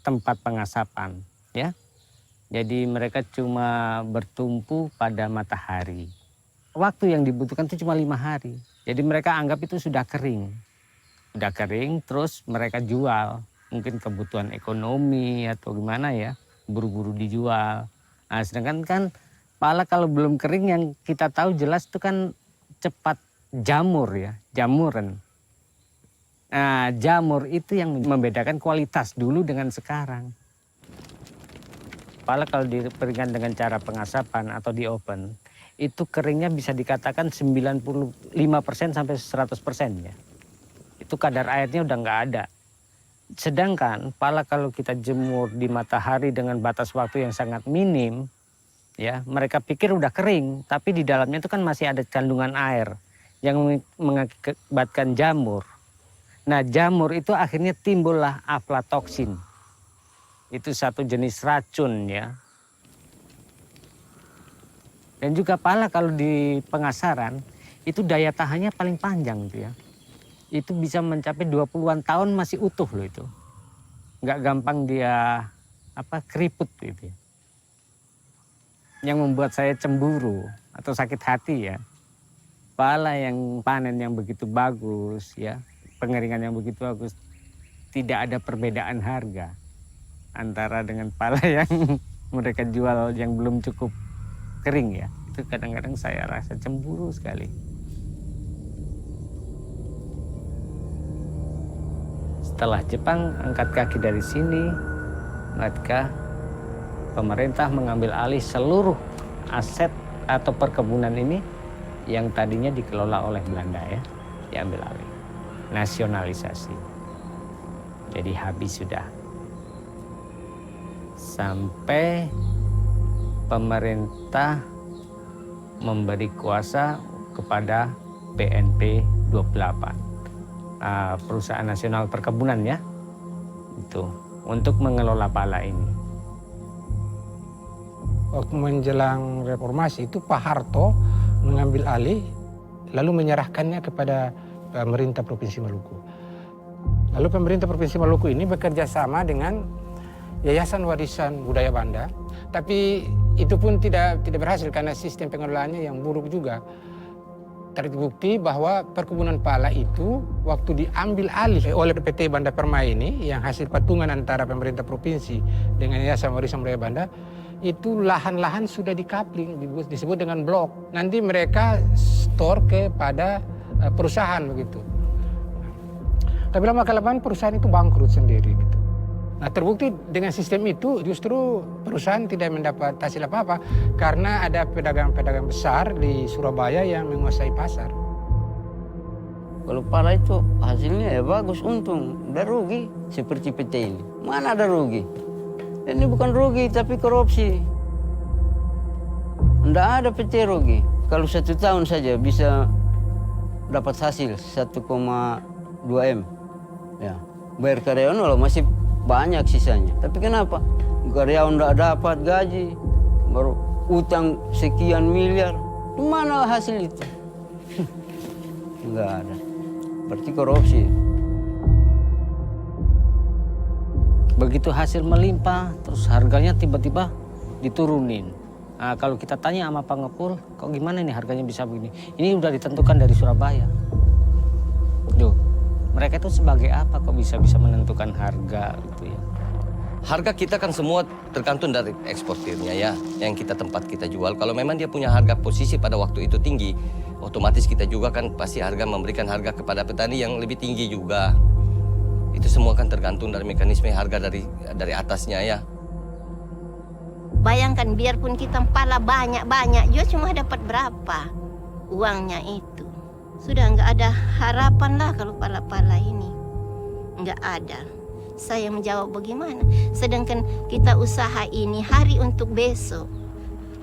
tempat pengasapan, ya. Jadi mereka cuma bertumpu pada matahari. Waktu yang dibutuhkan itu cuma 5 hari. Jadi mereka anggap itu sudah kering. Sudah kering terus mereka jual. Mungkin kebutuhan ekonomi atau gimana ya, buru-buru dijual. Nah, sedangkan kan pala kalau belum kering yang kita tahu jelas itu kan cepat jamur ya, jamuran. Nah, jamur itu yang membedakan kualitas dulu dengan sekarang. Pala kalau diberikan dengan cara pengasapan atau di oven, itu keringnya bisa dikatakan 95% sampai 100% ya. Itu kadar airnya udah nggak ada. Sedangkan pala kalau kita jemur di matahari dengan batas waktu yang sangat minim, ya mereka pikir udah kering, tapi di dalamnya itu kan masih ada kandungan air yang mengakibatkan jamur. Nah, jamur itu akhirnya timbullah aflatoksin. Itu satu jenis racun ya. Dan juga pala kalau di pengasaran itu daya tahannya paling panjang tuh ya. Itu bisa mencapai 20-an tahun masih utuh loh itu. nggak gampang dia keriput gitu. Yang membuat saya cemburu atau sakit hati ya, pala yang panen yang begitu bagus ya, pengeringan yang begitu bagus, tidak ada perbedaan harga antara dengan pala yang mereka jual yang belum cukup kering ya. Itu kadang-kadang saya rasa cemburu sekali. Setelah Jepang angkat kaki dari sini, maka pemerintah mengambil alih seluruh aset atau perkebunan ini yang tadinya dikelola oleh Belanda ya, diambil alih. Nasionalisasi. Jadi habis sudah. Sampai pemerintah memberi kuasa kepada BNP 28. Perusahaan Nasional Perkebunan ya, itu untuk mengelola pala ini. Waktu menjelang reformasi itu Pak Harto mengambil alih lalu menyerahkannya kepada pemerintah Provinsi Maluku. Lalu pemerintah Provinsi Maluku ini bekerja sama dengan Yayasan Warisan Budaya Banda, tapi itu pun tidak berhasil karena sistem pengelolaannya yang buruk juga. Terbukti bahwa perkebunan pala itu waktu diambil alih oleh PT Banda Permai ini yang hasil patungan antara pemerintah provinsi dengan Yayasan Warisan Budaya Banda, itu lahan-lahan sudah dikapling, disebut dengan blok. Nanti mereka store kepada perusahaan begitu. Tapi lama-kelamaan perusahaan itu bangkrut sendiri gitu. Nah, terbukti dengan sistem itu justru perusahaan tidak mendapat hasil apa-apa karena ada pedagang-pedagang besar di Surabaya yang menguasai pasar. Kalau pala itu hasilnya ya bagus, untung, udah rugi seperti PT ini. Mana ada rugi? Ini bukan rugi tapi korupsi. Nggak ada PT rugi. Kalau 1 tahun saja bisa dapat hasil 1,2 M. Ya, bayar karyawan walau masih banyak sisanya. Tapi kenapa? Karyawan tidak dapat gaji, baru utang sekian miliar. Di mana hasil itu? Enggak ada. Berarti korupsi. Begitu hasil melimpah, terus harganya tiba-tiba diturunin. Nah, kalau kita tanya sama pengepul, kok gimana nih harganya bisa begini? Ini udah ditentukan dari Surabaya. Duh, mereka itu sebagai apa kok bisa menentukan harga gitu ya? Harga kita kan semua tergantung dari eksportirnya ya, yang tempat kita jual. Kalau memang dia punya harga posisi pada waktu itu tinggi, otomatis kita juga kan pasti memberikan harga kepada petani yang lebih tinggi juga. Itu semua kan tergantung dari mekanisme harga dari atasnya ya. Bayangkan biarpun kita pala banyak-banyak, juga cuma dapat berapa uangnya itu. Sudah nggak ada harapan lah kalau pala-pala ini. Nggak ada. Saya menjawab bagaimana? Sedangkan kita usaha ini hari untuk besok.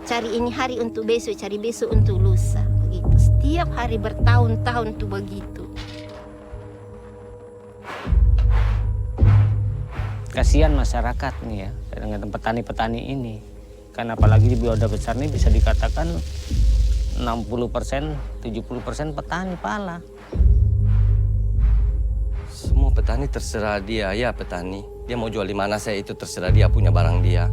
Cari ini hari untuk besok, cari besok untuk lusa. Begitu. Setiap hari bertahun-tahun tuh begitu. Kasihan masyarakat nih ya, dengan petani-petani ini. Karena apalagi di Bioda Besar ini bisa dikatakan 60%, 70% petani pala. Semua petani terserah dia ya petani. Dia mau jual di mana saya itu terserah dia, punya barang dia.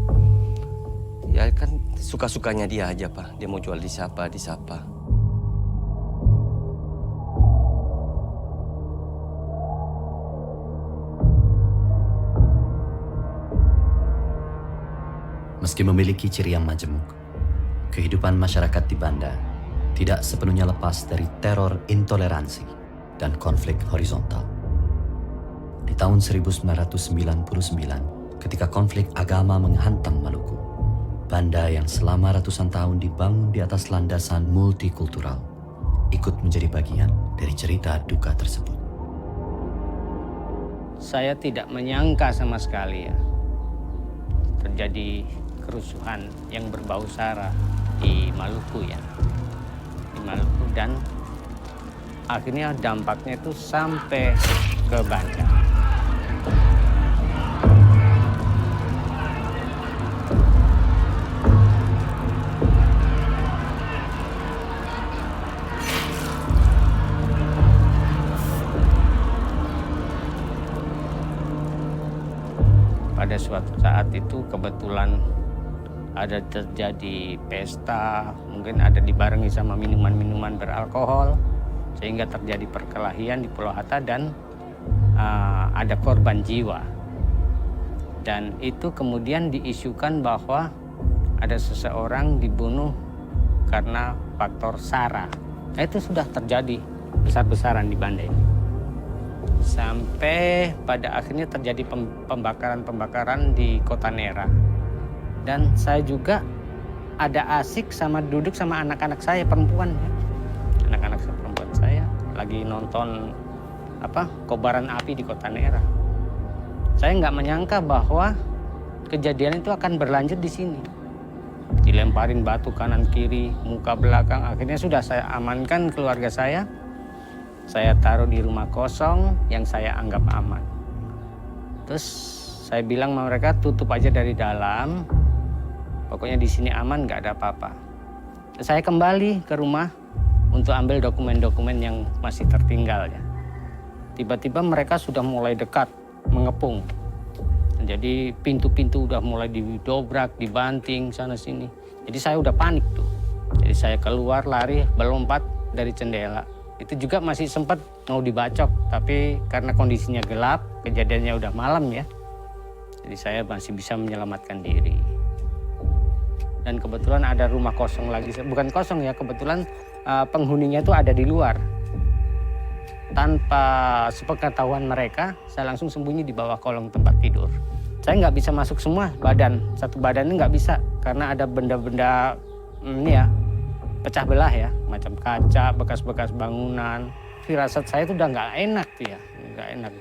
Ya kan suka-sukanya dia aja Pak. Dia mau jual di siapa. Meski memiliki ciri yang majemuk, kehidupan masyarakat di Banda tidak sepenuhnya lepas dari teror intoleransi dan konflik horizontal. Di tahun 1999, ketika konflik agama menghantam Maluku, Banda yang selama ratusan tahun dibangun di atas landasan multikultural ikut menjadi bagian dari cerita duka tersebut. Saya tidak menyangka sama sekali ya, terjadi kerusuhan yang berbau sara di Maluku ya. Di Maluku dan akhirnya dampaknya itu sampai ke Banda. pada suatu saat itu kebetulan ada terjadi pesta, mungkin ada dibarengi sama minuman-minuman beralkohol, sehingga terjadi perkelahian di Pulau Hatta dan ada korban jiwa. Dan itu kemudian diisukan bahwa ada seseorang dibunuh karena faktor SARA. Nah, itu sudah terjadi besar-besaran di Banda ini. Sampai pada akhirnya terjadi pembakaran-pembakaran di Kota Nera. Dan saya juga ada asik sama duduk sama anak-anak saya perempuan. Anak-anak perempuan saya lagi nonton kobaran api di Kota Nera. Saya nggak menyangka bahwa kejadian itu akan berlanjut di sini. Dilemparin batu kanan kiri, muka belakang. Akhirnya sudah saya amankan keluarga saya. Saya taruh di rumah kosong yang saya anggap aman. Terus saya bilang sama mereka, tutup aja dari dalam. Pokoknya di sini aman, nggak ada apa-apa. Saya kembali ke rumah untuk ambil dokumen-dokumen yang masih tertinggal ya. Tiba-tiba mereka sudah mulai dekat, mengepung. Jadi pintu-pintu udah mulai didobrak, dibanting sana sini. Jadi saya udah panik tuh. Jadi saya keluar lari, melompat dari jendela. Itu juga masih sempat mau dibacok, tapi karena kondisinya gelap, kejadiannya udah malam ya. Jadi saya masih bisa menyelamatkan diri. Dan kebetulan ada rumah kosong lagi, bukan kosong ya, kebetulan penghuninya itu ada di luar. Tanpa sepengetahuan mereka, saya langsung sembunyi di bawah kolong tempat tidur. Saya nggak bisa masuk semua satu badan ini nggak bisa, karena ada benda-benda ini ya, pecah belah ya, macam kaca, bekas-bekas bangunan. Firasat saya itu udah nggak enak tuh ya, nggak enak.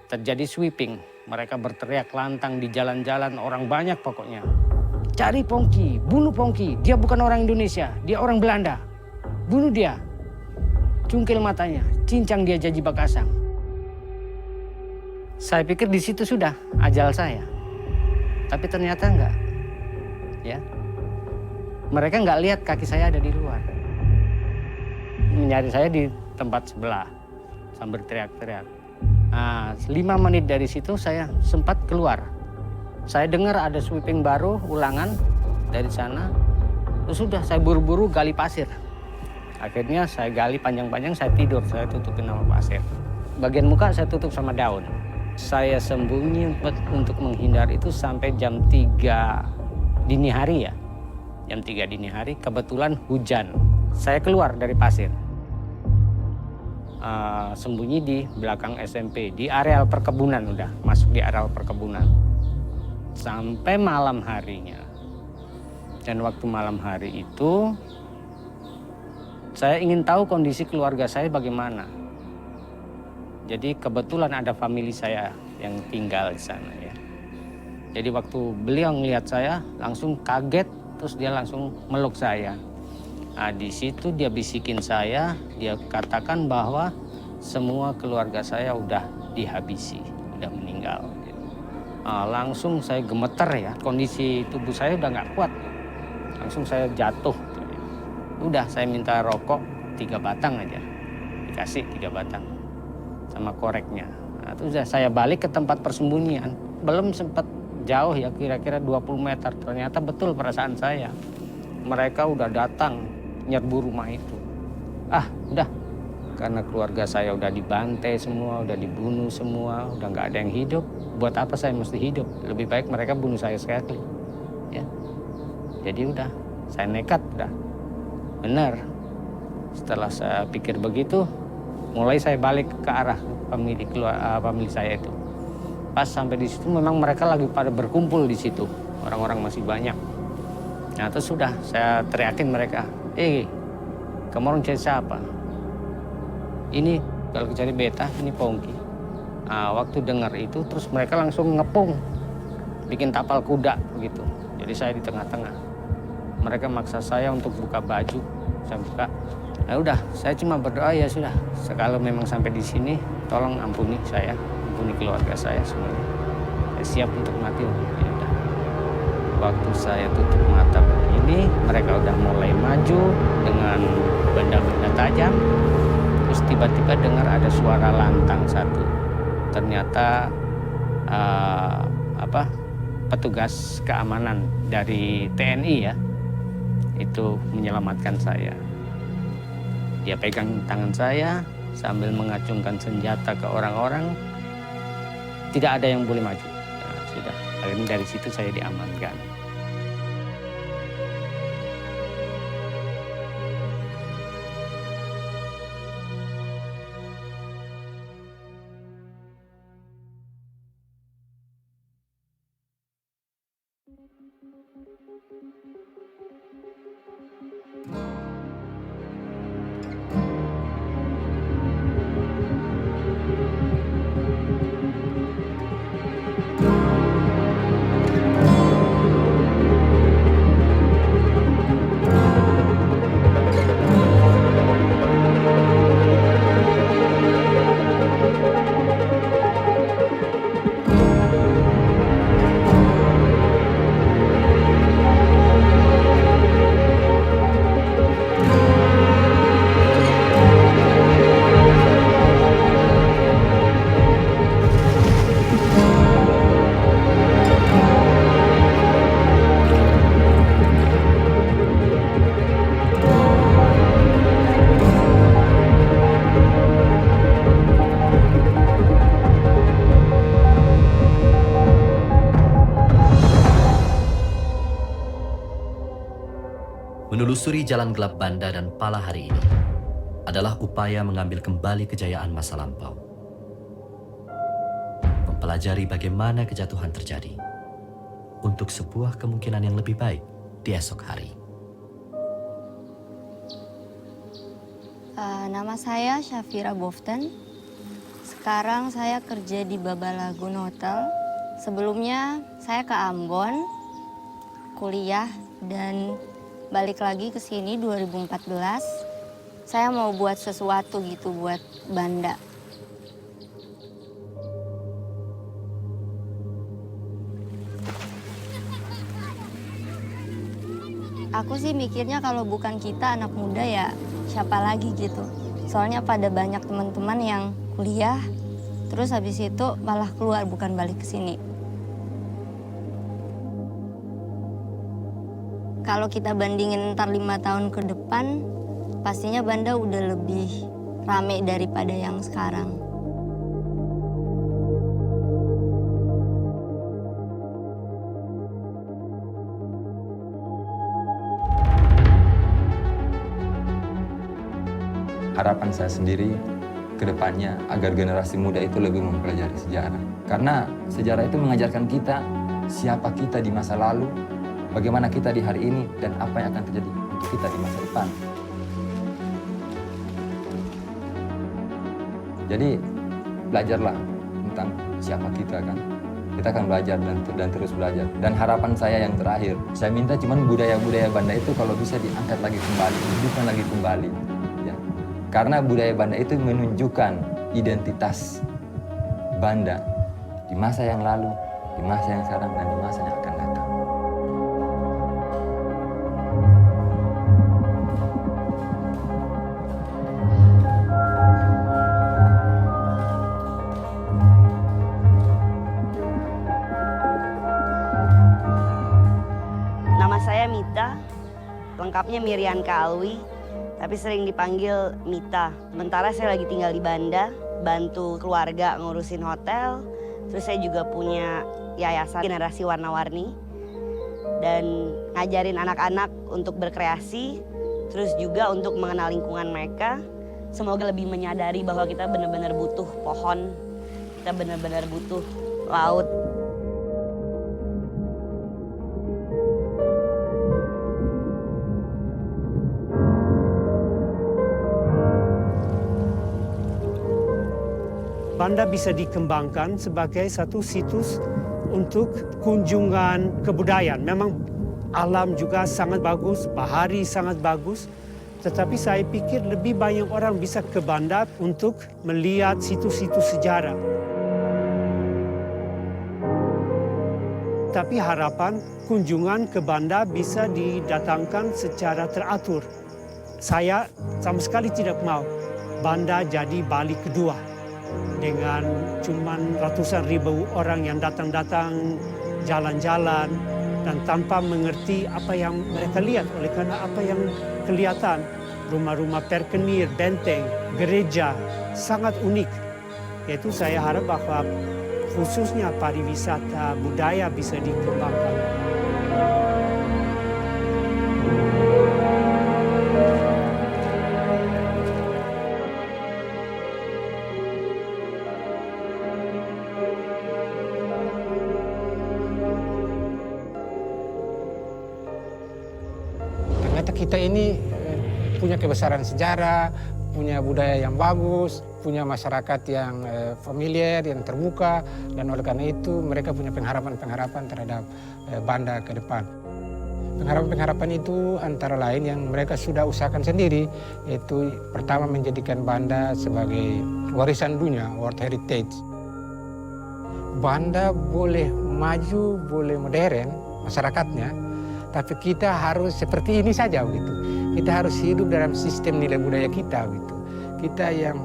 Terjadi sweeping, mereka berteriak lantang di jalan-jalan, orang banyak pokoknya. Cari Pongki, bunuh Pongki, dia bukan orang Indonesia, dia orang Belanda. Bunuh dia, cungkil matanya, cincang dia jadi bakasang. Saya pikir di situ sudah ajal saya, tapi ternyata enggak. Ya, mereka nggak lihat kaki saya ada di luar, mencari saya di tempat sebelah sambil teriak-teriak. 5 menit dari situ saya sempat keluar. Saya dengar ada sweeping baru, ulangan dari sana. Terus sudah saya buru-buru gali pasir. Akhirnya saya gali panjang-panjang, saya tidur, saya tutupin sama pasir. Bagian muka saya tutup sama daun. Saya sembunyi untuk menghindar itu sampai jam 3 dini hari ya. Jam 3 dini hari, kebetulan hujan. Saya keluar dari pasir. Sembunyi di belakang SMP, di areal perkebunan udah, masuk di areal perkebunan. Sampai malam harinya. Dan waktu malam hari itu, saya ingin tahu kondisi keluarga saya bagaimana. Jadi kebetulan ada famili saya yang tinggal di sana ya. Jadi waktu beliau ngelihat saya, langsung kaget, terus dia langsung meluk saya. Nah, di situ dia bisikin saya, dia katakan bahwa semua keluarga saya udah dihabisi, udah meninggal. Langsung saya gemeter ya, kondisi tubuh saya udah nggak kuat. Langsung saya jatuh. Udah saya minta rokok 3 batang aja, dikasih 3 batang sama koreknya. Nah, terus saya balik ke tempat persembunyian. Belum sempat jauh ya, kira-kira 20 meter. Ternyata betul perasaan saya. Mereka udah datang nyerbu rumah itu. Udah. Karena keluarga saya udah dibantai semua, udah dibunuh semua, udah nggak ada yang hidup. Buat apa saya mesti hidup? Lebih baik mereka bunuh saya sekali. Ya. Jadi udah, saya nekat udah. Benar. Setelah saya pikir begitu, mulai saya balik ke arah famili saya itu. Pas sampai di situ memang mereka lagi pada berkumpul di situ. Orang-orang masih banyak. Nah, terus sudah saya teriakin mereka, kamu orang cari siapa? Ini kalau cari beta, ini Pongki. Nah, waktu dengar itu terus mereka langsung ngepung, bikin tapal kuda begitu. Jadi saya di tengah-tengah. Mereka maksa saya untuk buka baju, saya buka. Nah udah, saya cuma berdoa ya sudah. Kalau memang sampai di sini, tolong ampuni saya, ampuni keluarga saya semuanya. Saya siap untuk mati. Ya udah. Waktu saya tutup mata begini, mereka udah mulai maju dengan benda-benda tajam. Terus tiba-tiba dengar ada suara lantang satu. Ternyata petugas keamanan dari TNI ya, itu menyelamatkan saya. Dia pegang tangan saya sambil mengacungkan senjata ke orang-orang. Tidak ada yang boleh maju. Nah, sudah. Akhirnya dari situ saya diamankan. Menelusuri jalan gelap Banda dan Pala hari ini adalah upaya mengambil kembali kejayaan masa lampau. Mempelajari bagaimana kejatuhan terjadi untuk sebuah kemungkinan yang lebih baik di esok hari. Nama saya Syafira Boften. Sekarang saya kerja di Babalagun Hotel. Sebelumnya saya ke Ambon, kuliah dan balik lagi ke sini 2014. Saya mau buat sesuatu gitu buat Banda. Aku sih mikirnya kalau bukan kita anak muda ya siapa lagi gitu. Soalnya pada banyak teman-teman yang kuliah, terus habis itu malah keluar bukan balik ke sini. Kalau kita bandingin ntar 5 tahun ke depan, pastinya Banda udah lebih rame daripada yang sekarang. Harapan saya sendiri ke depannya agar generasi muda itu lebih mempelajari sejarah. Karena sejarah itu mengajarkan kita siapa kita di masa lalu, bagaimana kita di hari ini, dan apa yang akan terjadi untuk kita di masa depan. Jadi, belajarlah tentang siapa kita kan. Kita akan belajar dan terus belajar. Dan harapan saya yang terakhir, saya minta cuman budaya-budaya Banda itu kalau bisa diangkat lagi kembali, dihidupkan lagi kembali. Ya. Karena budaya Banda itu menunjukkan identitas Banda di masa yang lalu, di masa yang sekarang, dan di masa yang akan datang. Saya Mita, lengkapnya Mirianka Alwi, tapi sering dipanggil Mita. Sementara saya lagi tinggal di Banda, bantu keluarga ngurusin hotel, terus saya juga punya yayasan generasi warna-warni, dan ngajarin anak-anak untuk berkreasi, terus juga untuk mengenal lingkungan mereka. Semoga lebih menyadari bahwa kita benar-benar butuh pohon, kita benar-benar butuh laut. Banda bisa dikembangkan sebagai satu situs untuk kunjungan kebudayaan. Memang alam juga sangat bagus, bahari sangat bagus. Tetapi saya pikir lebih banyak orang bisa ke Banda untuk melihat situs-situs sejarah. Tapi harapan kunjungan ke Banda bisa didatangkan secara teratur. Saya sama sekali tidak mau Banda jadi Bali kedua. dengan cuman ratusan ribu orang yang datang-datang jalan-jalan dan tanpa mengerti apa yang mereka lihat. Oleh karena apa yang kelihatan, rumah-rumah perkenir, benteng, gereja sangat unik. Yaitu saya harap bahwa khususnya pariwisata budaya bisa dikembangkan. Ternyata kita ini punya kebesaran sejarah, punya budaya yang bagus, punya masyarakat yang familiar, yang terbuka, dan oleh karena itu mereka punya pengharapan-pengharapan terhadap Banda ke depan. Pengharapan-pengharapan itu antara lain yang mereka sudah usahakan sendiri, yaitu pertama menjadikan Banda sebagai warisan dunia, World Heritage. Banda boleh maju, boleh modern masyarakatnya, tapi kita harus seperti ini saja begitu. Kita harus hidup dalam sistem nilai budaya kita begitu. Kita yang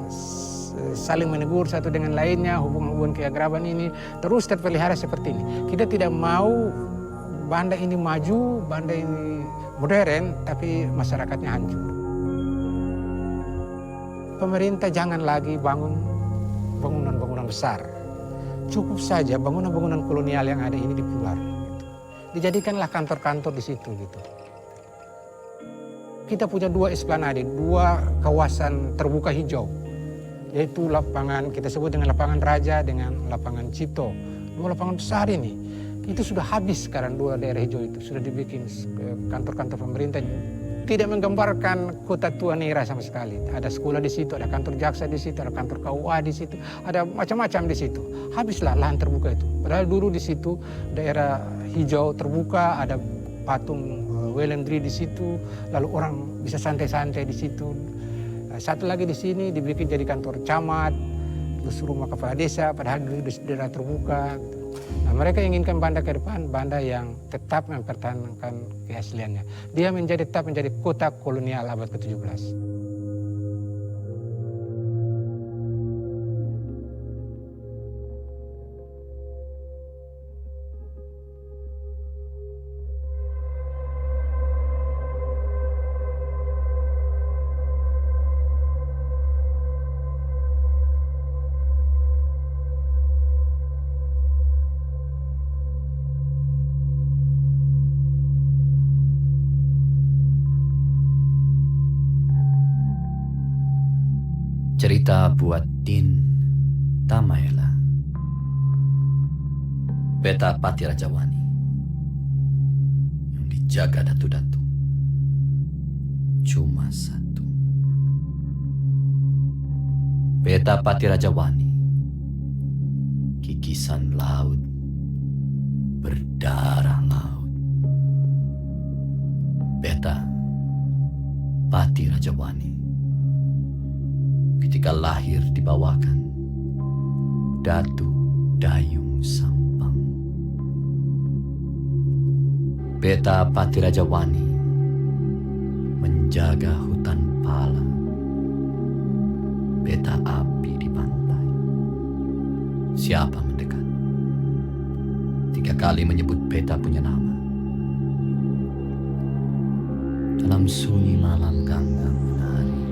saling menegur satu dengan lainnya, hubungan-hubungan keakraban ini terus terpelihara seperti ini. Kita tidak mau Banda ini maju, Banda ini modern, tapi masyarakatnya hancur. Pemerintah jangan lagi bangun bangunan-bangunan besar. Cukup saja bangunan-bangunan kolonial yang ada ini dipugar. Dijadikanlah kantor-kantor di situ gitu. Kita punya 2 esplanade, 2 kawasan terbuka hijau, yaitu lapangan kita sebut dengan lapangan Raja dengan lapangan Cipto. 2 lapangan besar ini, itu sudah habis sekarang 2 daerah hijau itu sudah dibikin kantor-kantor pemerintah. Tidak menggambarkan kota tua Neira sama sekali. Ada sekolah di situ, ada kantor jaksa di situ, ada kantor KUA di situ, ada macam-macam di situ. Habislah lahan terbuka itu. Padahal dulu di situ daerah hijau terbuka, ada patung Welendri di situ, lalu orang bisa santai-santai di situ. Satu lagi di sini dibikin jadi kantor camat, terus rumah kepala desa, padahal dulu di daerah terbuka. Nah, mereka inginkan Banda ke depan, Banda yang tetap mempertahankan keasliannya. Dia tetap menjadi kota kolonial abad ke-17. Cerita buat Din Tamaela. Peta Pati Rajawani yang dijaga datu-datu cuma satu. Peta Pati Rajawani, kikisan laut berdarah laut. Peta Pati Rajawani ketika lahir dibawakan Datu Dayung Sampang. Peta Pati Rajawani menjaga hutan pala, peta api di pantai. Siapa mendekat? 3 kali menyebut peta punya nama. Dalam sunyi malam ganggang menari,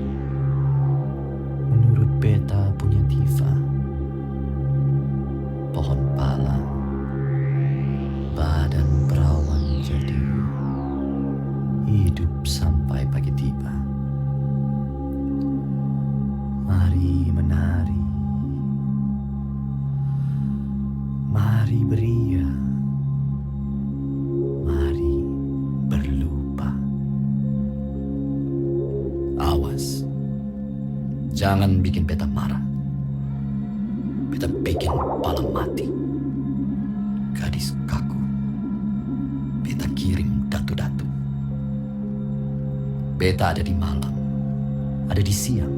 menurut peta punya tifa, pohon pala, badan perawan jadi, hidup sampai pagi tiba. Mari menari, mari beria, mari berlupa. Awas, jangan bikin peta marah. Peta bikin pala mati. Gadis kaku, peta kirim datu-datu. Peta ada di malam, ada di siang.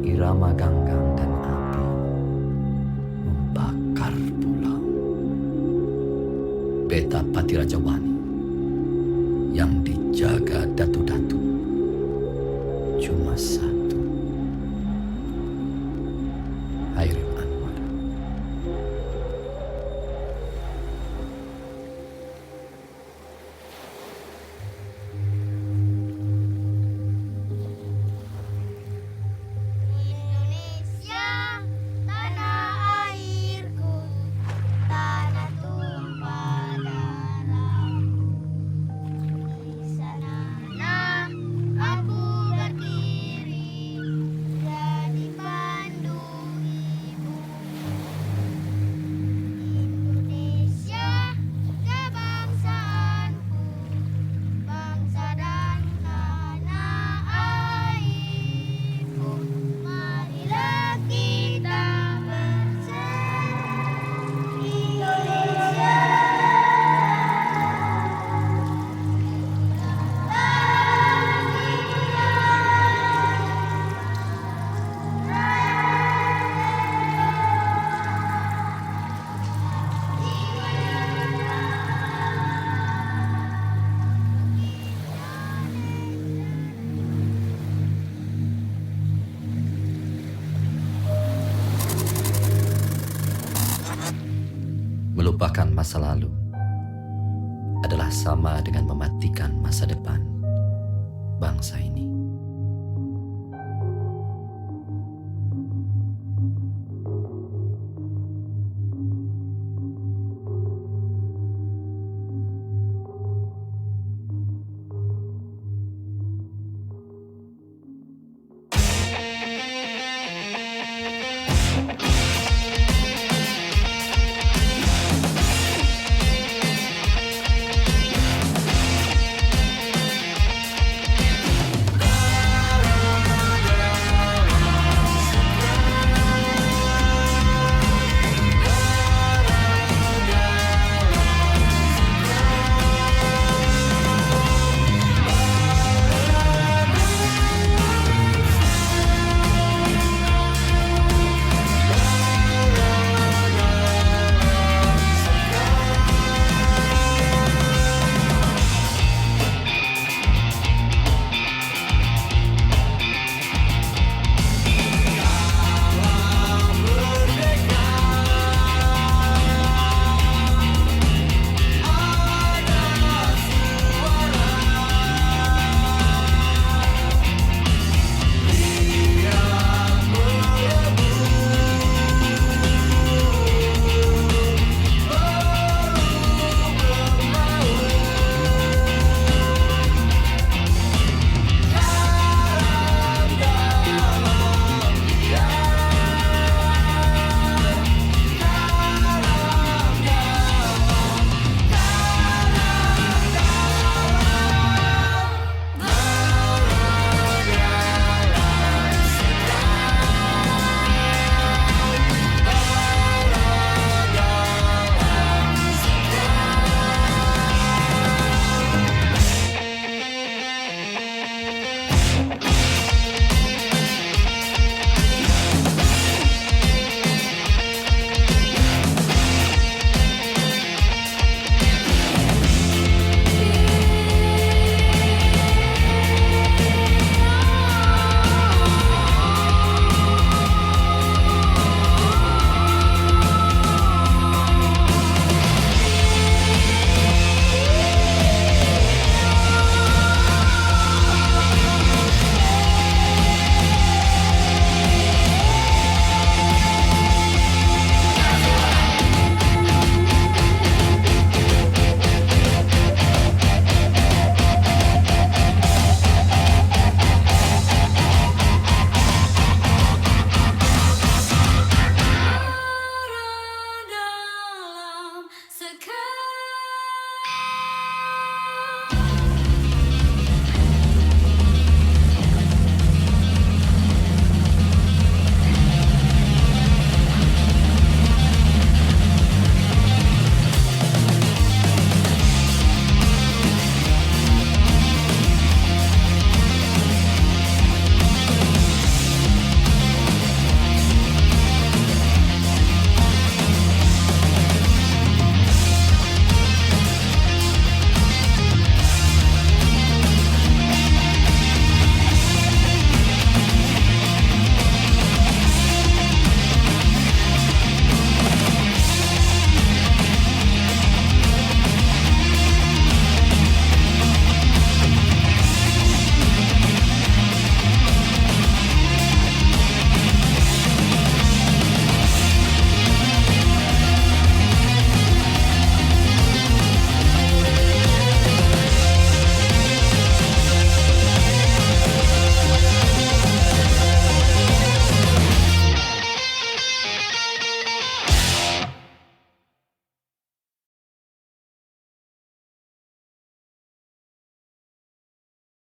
Irama ganggang dan api membakar pulau. Peta Pati Rajawani yang dijaga datu-datu cuma satu. Melupakan masa lalu adalah sama dengan mematikan masa depan bangsa ini.